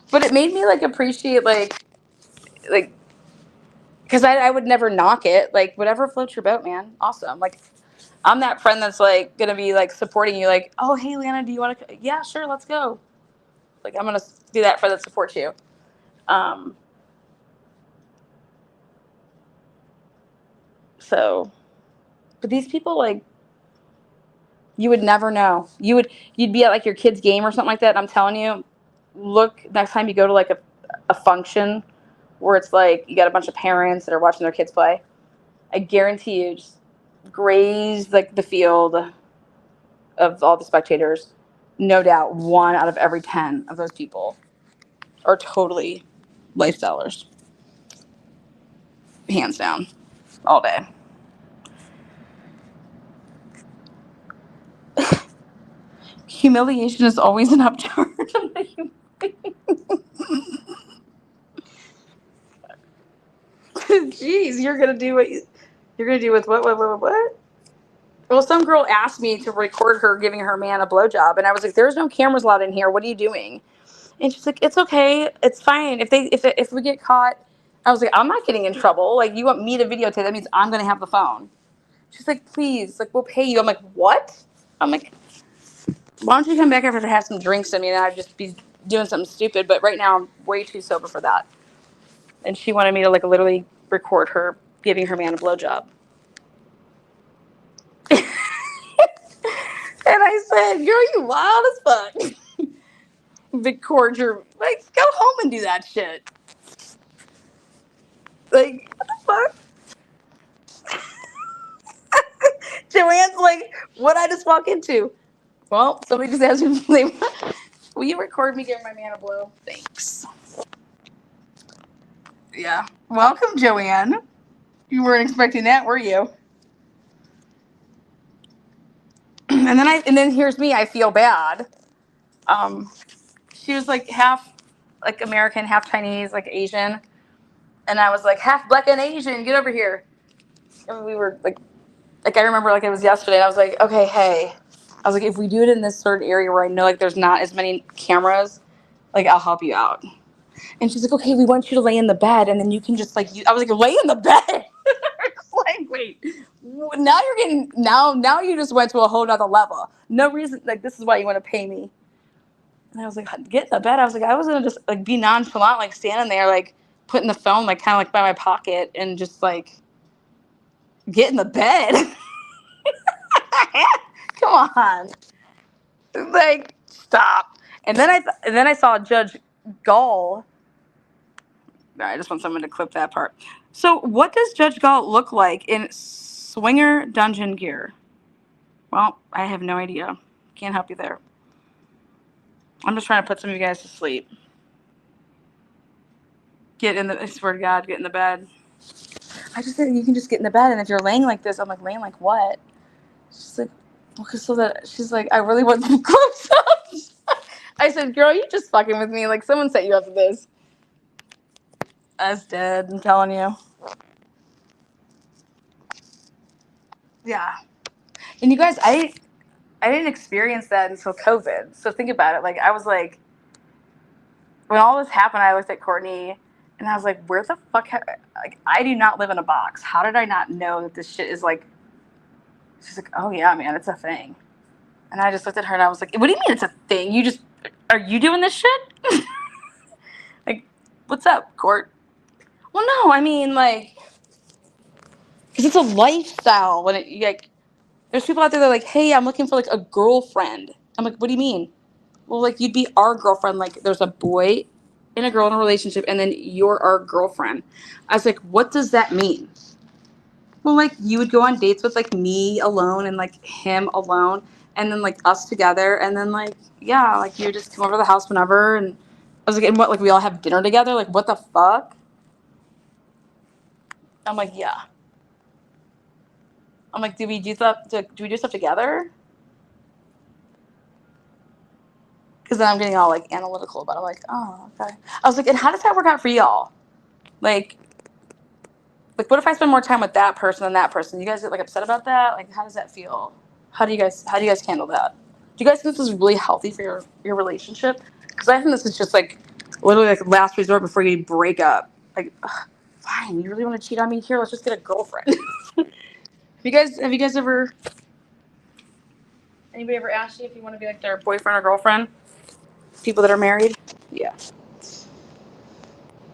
but it made me like appreciate like because I would never knock it. Like whatever floats your boat, man. Awesome. Like I'm that friend that's like gonna be like supporting you. Like, oh hey Lana, do you want to? Yeah, sure, let's go. Like I'm gonna be that friend that supports you. Um. So, but these people like you would never know. You'd be at like your kid's game or something like that. And I'm telling you, look next time you go to like a function where it's like you got a bunch of parents that are watching their kids play, I guarantee you, just graze like the field of all the spectators. No doubt, 1 out of every 10 of those people are totally lifestylers, hands down, all day. Humiliation is always an upcharge. Jeez, you're gonna do what you're gonna do with what? Well, some girl asked me to record her giving her man a blowjob, and I was like, "There's no cameras allowed in here. What are you doing?" And she's like, "It's okay. It's fine. If we get caught," I was like, "I'm not getting in trouble. Like, you want me to videotape? That means I'm gonna have the phone." She's like, "Please, like, we'll pay you." I'm like, "What?" I'm like, "Why don't you come back after to have some drinks? I mean, I'd just be doing something stupid. But right now, I'm way too sober for that." And she wanted me to like literally record her giving her man a blowjob. And I said, "Girl, you wild as fuck." Record your, like, go home and do that shit. Like, what the fuck? Joanne's like, what I just walk into? Well, somebody just asked me, will you record me giving my man a blow? Thanks. Yeah. Welcome, Joanne. You weren't expecting that, were you? And then here's me. I feel bad. She was like half like American, half Chinese, like Asian, and I was like half black and Asian. Get over here. And we were like I remember like it was yesterday. And I was like, okay, hey. I was like, if we do it in this certain area where I know like there's not as many cameras, like I'll help you out. And she's like, okay, we want you to lay in the bed, and then you can just like. I was like, lay in the bed. Like, wait, now you're getting now you just went to a whole nother level. No reason, like this is why you want to pay me. And I was like, get in the bed. I was like, I was gonna just like be nonchalant, like standing there, like putting the phone like kind of like by my pocket, and just like get in the bed. Come on, like stop. And then I saw Judge Gull. I just want someone to clip that part. So, what does Judge Gull look like in swinger dungeon gear? Well, I have no idea. Can't help you there. I'm just trying to put some of you guys to sleep. I swear to God, get in the bed. I just said you can just get in the bed, and if you're laying like this, I'm like, laying like what? She's like, okay, so that she's like, I really want some close ups. I said, girl, you just fucking with me. Like, someone set you up for this. I was dead, I'm telling you. Yeah. And you guys, I didn't experience that until COVID. So think about it. Like, I was like, when all this happened, I looked at Courtney and I was like, where the fuck? Like, I do not live in a box. How did I not know that this shit is like, she's like, oh yeah, man, it's a thing. And I just looked at her and I was like, what do you mean it's a thing? Are you doing this shit? Like, what's up, Court? Well, no, I mean, like, because it's a lifestyle. Like, there's people out there that are like, hey, I'm looking for like a girlfriend. I'm like, what do you mean? Well, like, you'd be our girlfriend. Like, there's a boy and a girl in a relationship, and then you're our girlfriend. I was like, what does that mean? Well, like, you would go on dates with like me alone and like him alone, and then like us together, and then like, yeah, like you would just come over to the house whenever. And I was like, and what, like we all have dinner together? Like, what the fuck? I'm like, yeah. I'm like, do we do stuff together? Because then I'm getting all like analytical about it. I'm like, oh, okay. I was like, and how does that work out for y'all? Like, what if I spend more time with that person than that person? You guys get like upset about that? Like, how does that feel? How do you guys handle that? Do you guys think this is really healthy for your relationship? Because I think this is just like literally like last resort before you break up. Like, ugh, fine, you really want to cheat on me? Here, let's just get a girlfriend. Have you guys ever? Anybody ever asked you if you want to be like their boyfriend or girlfriend? People that are married? Yeah.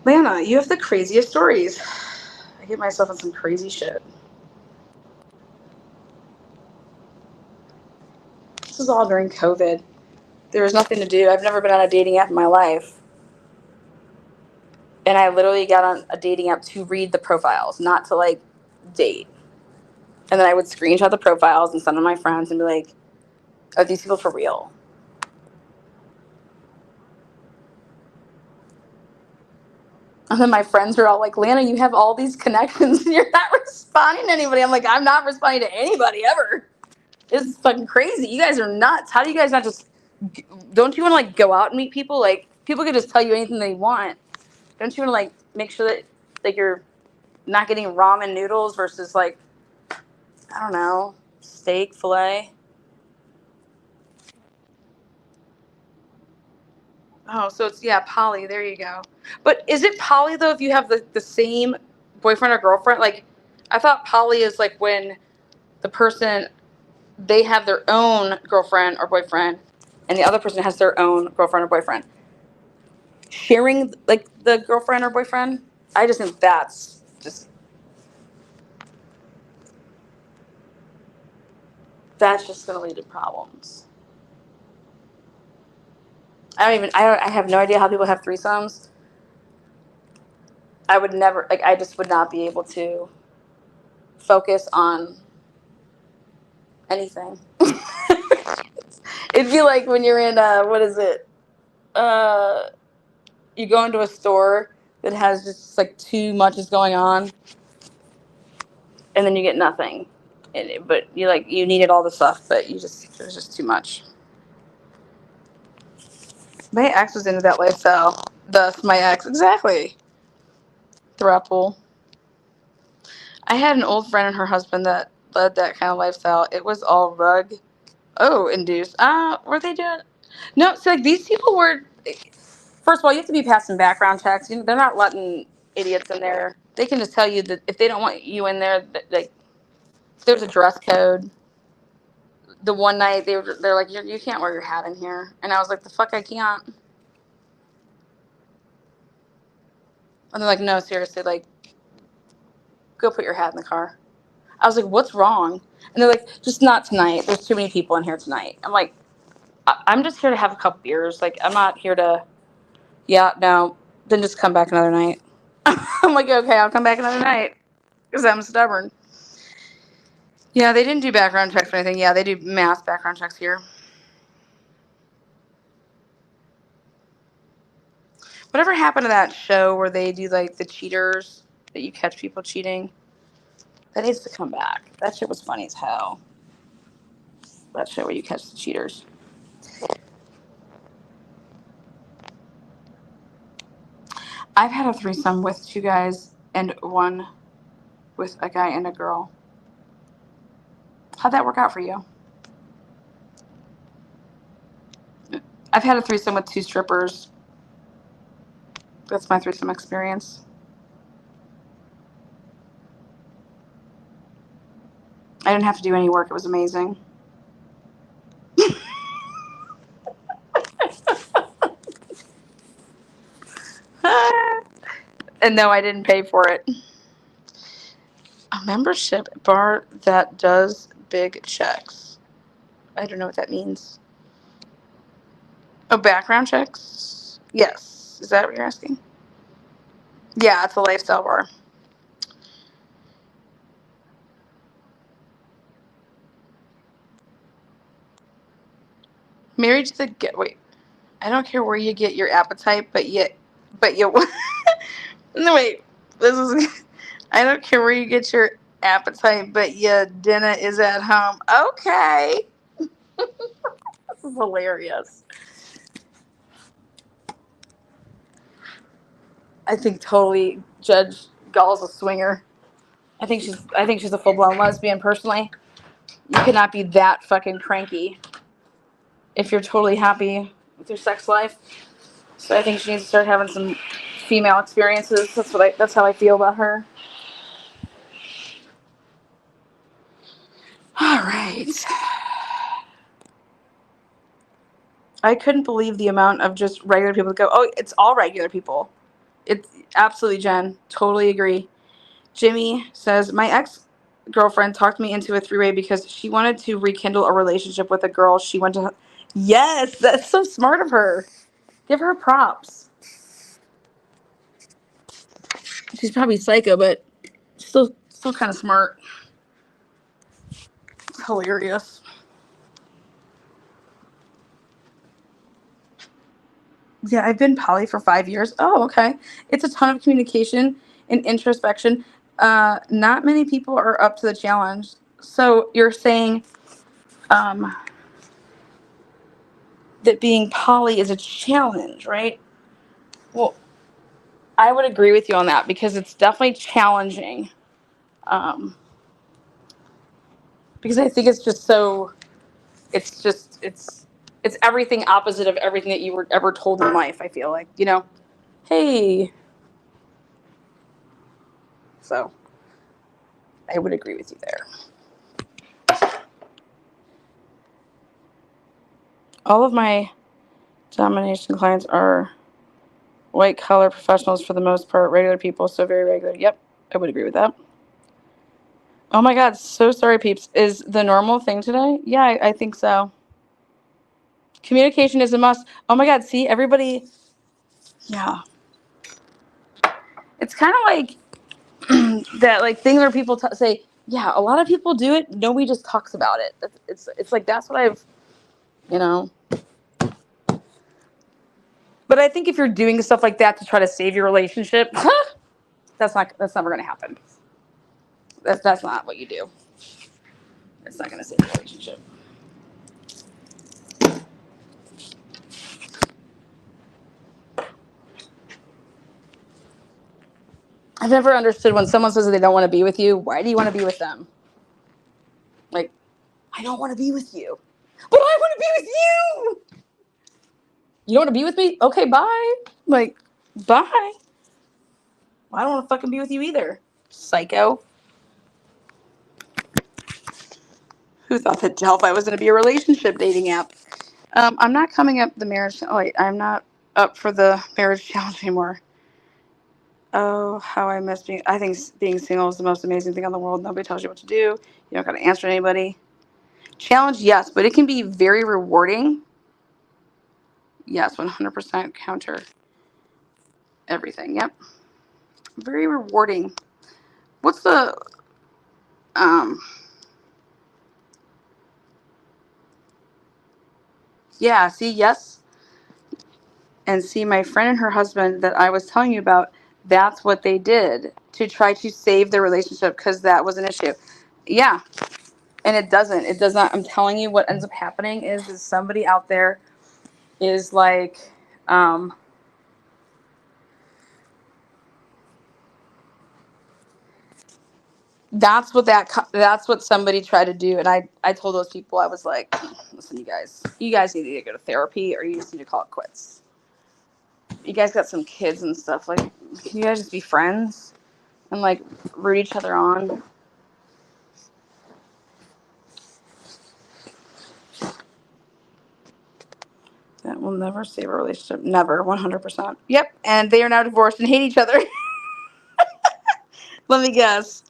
Lana, you have the craziest stories. I get myself in some crazy shit. This was all during COVID. There was nothing to do. I've never been on a dating app in my life. And I literally got on a dating app to read the profiles, not to like date. And then I would screenshot the profiles and send them to my friends and be like, are these people for real? And then my friends were all like, Lana, you have all these connections and you're not responding to anybody. I'm like, I'm not responding to anybody ever. This is fucking crazy. You guys are nuts. How do you guys not just, don't you want to like go out and meet people? Like, people can just tell you anything they want. Don't you want to like make sure that like you're not getting ramen noodles versus like, I don't know, steak, filet? Oh, so it's, yeah, poly. There you go. But is it poly, though, if you have the same boyfriend or girlfriend? Like, I thought poly is like when the person, they have their own girlfriend or boyfriend, and the other person has their own girlfriend or boyfriend. Sharing, like, the girlfriend or boyfriend, I just think that's just going to lead to problems. I have no idea how people have threesomes. I would never, like, I just would not be able to focus on anything. It'd be like when you're in, what is it? You go into a store that has just like too much is going on, and then you get nothing. But you needed all the stuff, but it was just too much. My ex was into that lifestyle. Thus, my ex, exactly. Throuple. I had an old friend and her husband that led that kind of lifestyle. It was all rug. Oh, induced. Were they doing? No, so like these people were. First of all, you have to be passing background checks. They're not letting idiots in there. They can just tell you that if they don't want you in there, like there's a dress code. The one night they're like, you can't wear your hat in here, and I was like, the fuck I can't. And they're like, no, seriously, like, go put your hat in the car. I was like, what's wrong? And they're like, just not tonight. There's too many people in here tonight. I'm like, I'm just here to have a couple beers. Like, I'm not here to. Yeah, no. Then just come back another night. I'm like, okay, I'll come back another night because I'm stubborn. Yeah, they didn't do background checks or anything. Yeah, they do mass background checks here. Whatever happened to that show where they do like the cheaters that you catch people cheating? That needs to come back. That shit was funny as hell. That show where you catch the cheaters. I've had a threesome with two guys and one with a guy and a girl. How'd that work out for you? I've had a threesome with two strippers. That's my threesome experience. I didn't have to do any work. It was amazing. And no, I didn't pay for it. A membership bar that does big checks. I don't know what that means. Oh, background checks? Yes. Is that what you're asking? Yeah, it's a lifestyle bar. Married to the wait. I don't care where you get your appetite, but you no wait. This is I don't care where you get your appetite, but your dinner is at home. Okay. This is hilarious. I think totally Judge Gull's a swinger. I think she's a full blown lesbian personally. You cannot be that fucking cranky if you're totally happy with your sex life. So I think she needs to start having some female experiences. That's how I feel about her. All right. I couldn't believe the amount of just regular people that go, oh, it's all regular people. It's absolutely, Jen. Totally agree. Jimmy says, my ex-girlfriend talked me into a three-way because she wanted to rekindle a relationship with a girl she went to. Yes, that's so smart of her. Give her props. She's probably psycho, but still kind of smart. It's hilarious. Yeah, I've been poly for 5 years. Oh, okay. It's a ton of communication and introspection. Not many people are up to the challenge. So you're saying um, that being poly is a challenge, right? Well, I would agree with you on that because it's definitely challenging. Um, because I think it's just so. It's everything opposite of everything that you were ever told in life. I feel like Hey, so I would agree with you there. All of my domination clients are white collar professionals for the most part, regular people, so very regular. Yep, I would agree with that. Oh my God, so sorry, peeps. Is the normal thing today? Yeah, I think so. Communication is a must. Oh my God, see, everybody. Yeah. It's kind of like that like thing where people say, yeah, a lot of people do it. Nobody just talks about it. It's like that's what I've, you know. But I think if you're doing stuff like that to try to save your relationship, that's never going to happen. That's not what you do. It's not going to save your relationship. I've never understood when someone says that they don't want to be with you. Why do you want to be with them? Like, I don't want to be with you, but I want to be with you. You don't want to be with me? Okay, bye. Like, bye. I don't want to fucking be with you either, psycho. Who thought that Delphi was going to be a relationship dating app? I'm not coming up the marriage. Oh wait, I'm not up for the marriage challenge anymore. Oh, how I miss being. I think being single is the most amazing thing in the world. Nobody tells you what to do. You don't got to answer anybody. Challenge, yes, but it can be very rewarding. Yes, 100% counter everything. Yep, very rewarding. What's the um? Yeah, see, yes, and see, my friend and her husband that I was telling you about. That's what they did to try to save their relationship because that was an issue. Yeah, and it doesn't. It does not. I'm telling you, what ends up happening is somebody out there is like, um, that's what somebody tried to do, and I told those people I was like, listen, you guys need to either go to therapy or you just need to call it quits. You guys got some kids and stuff. Like, can you guys just be friends and like root each other on? That will never save a relationship. Never, 100%. Yep, and they are now divorced and hate each other. Let me guess.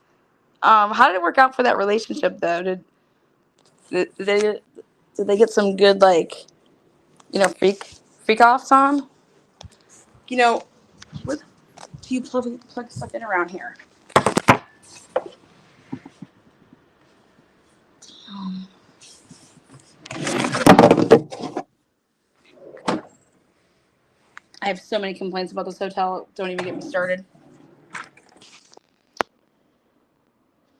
How did it work out for that relationship though? Did they get some good like freak offs on? What do you plug stuff in around here? Um, I have so many complaints about this hotel. Don't even get me started.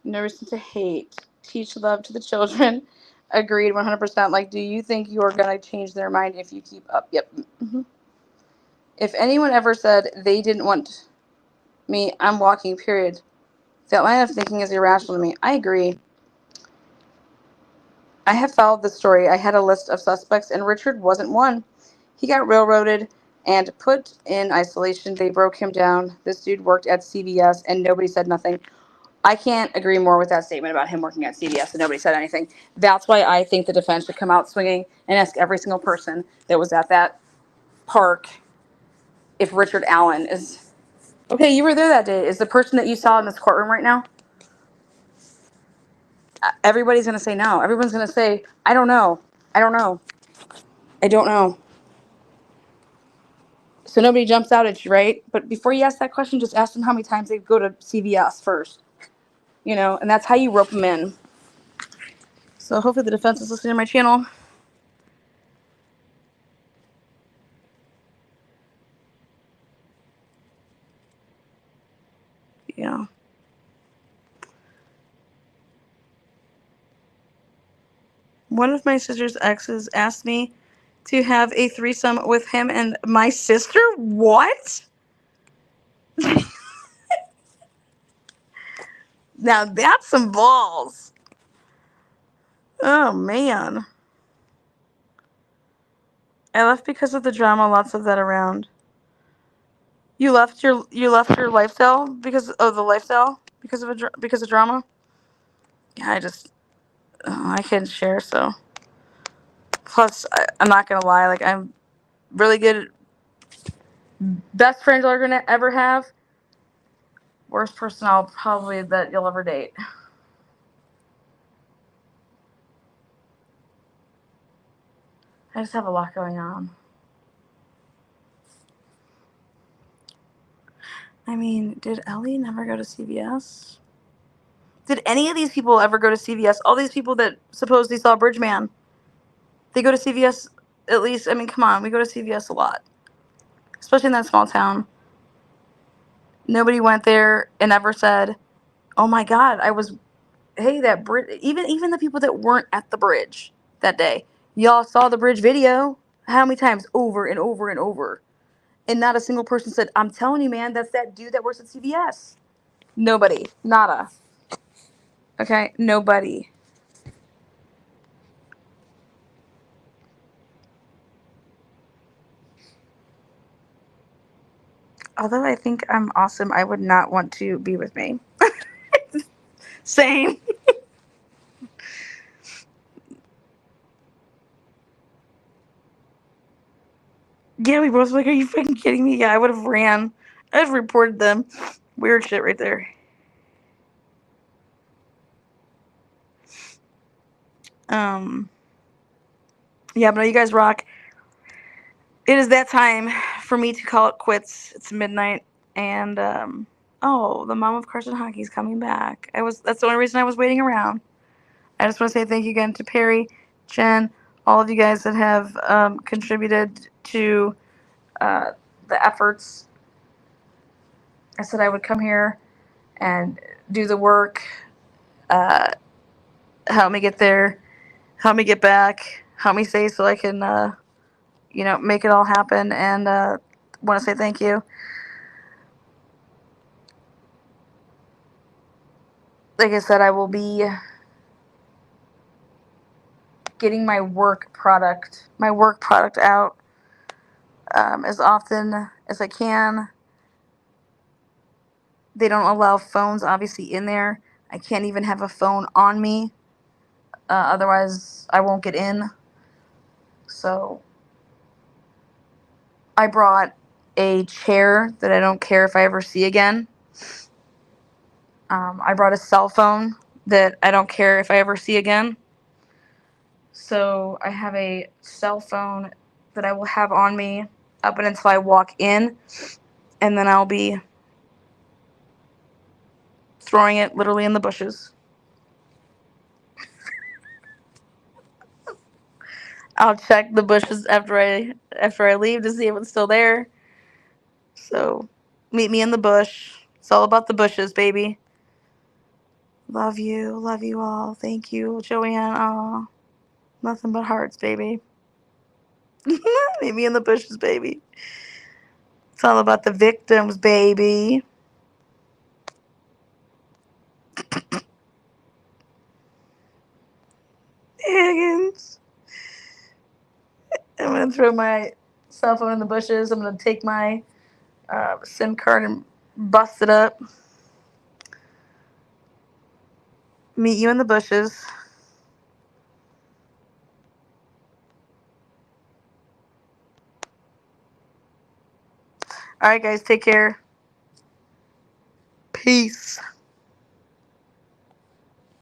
No reason to hate. Teach love to the children. Agreed, 100%. Like, do you think you are gonna change their mind if you keep up? Yep. Mm-hmm. If anyone ever said they didn't want me, I'm walking. Period. That line of thinking is irrational to me. I agree. I have followed the story. I had a list of suspects, and Richard wasn't one. He got railroaded and put in isolation. They broke him down. This dude worked at CVS, and nobody said nothing. I can't agree more with that statement about him working at CVS and nobody said anything. That's why I think the defense should come out swinging and ask every single person that was at that park if Richard Allen is okay. You were there that day. Is the person that you saw in this courtroom right now? Everybody's going to say no. Everyone's going to say, I don't know. I don't know. I don't know. So nobody jumps out at you, right? But before you ask that question, just ask them how many times they go to CVS first. And that's how you rope them in. So hopefully the defense is listening to my channel. Yeah. One of my sister's exes asked me to have a threesome with him and my sister? What? Now that's some balls. Oh, man. I left because of the drama, lots of that around. You left your lifestyle because of the lifestyle? Because of drama? Yeah, I can't share, so. Plus, I'm not gonna lie, like, I'm really good. Best friends you're gonna ever have. Worst person probably that you'll ever date. I just have a lot going on. I mean, did Ellie never go to CVS? Did any of these people ever go to CVS? All these people that supposedly saw Bridgeman, they go to CVS at least. I mean, come on, we go to CVS a lot, especially in that small town. Nobody went there and ever said, "Oh my God, I was." Hey, that bridge. Even the people that weren't at the bridge that day, y'all saw the bridge video. How many times? Over and over and over, and not a single person said, "I'm telling you, man, that's that dude that works at CVS." Nobody, nada. Okay, nobody. Although I think I'm awesome, I would not want to be with me. Same. Yeah, we both were like, are you fucking kidding me? Yeah, I would have ran. I'd have reported them. Weird shit right there. Um, yeah, but no, you guys rock. It is that time for me to call it quits. It's midnight, and oh, the mom of Carson Hockey's coming back. That's the only reason I was waiting around. I just want to say thank you again to Perry, Jen, all of you guys that have contributed to the efforts. I said I would come here and do the work, uh, help me get there, help me get back, help me stay so I can, make it all happen. And want to say thank you. Like I said, I will be getting my work product out as often as I can. They don't allow phones, obviously, in there. I can't even have a phone on me. Otherwise, I won't get in. So I brought a chair that I don't care if I ever see again. I brought a cell phone that I don't care if I ever see again. So I have a cell phone that I will have on me up until I walk in, and then I'll be throwing it literally in the bushes. I'll check the bushes after I leave to see if it's still there. So meet me in the bush. It's all about the bushes, baby. Love you all. Thank you, Joanne. Aw, nothing but hearts, baby. Meet me in the bushes, baby. It's all about the victims, baby. Higgins. I'm gonna throw my cell phone in the bushes. I'm gonna take my SIM card and bust it up. Meet you in the bushes. All right, guys, take care. Peace.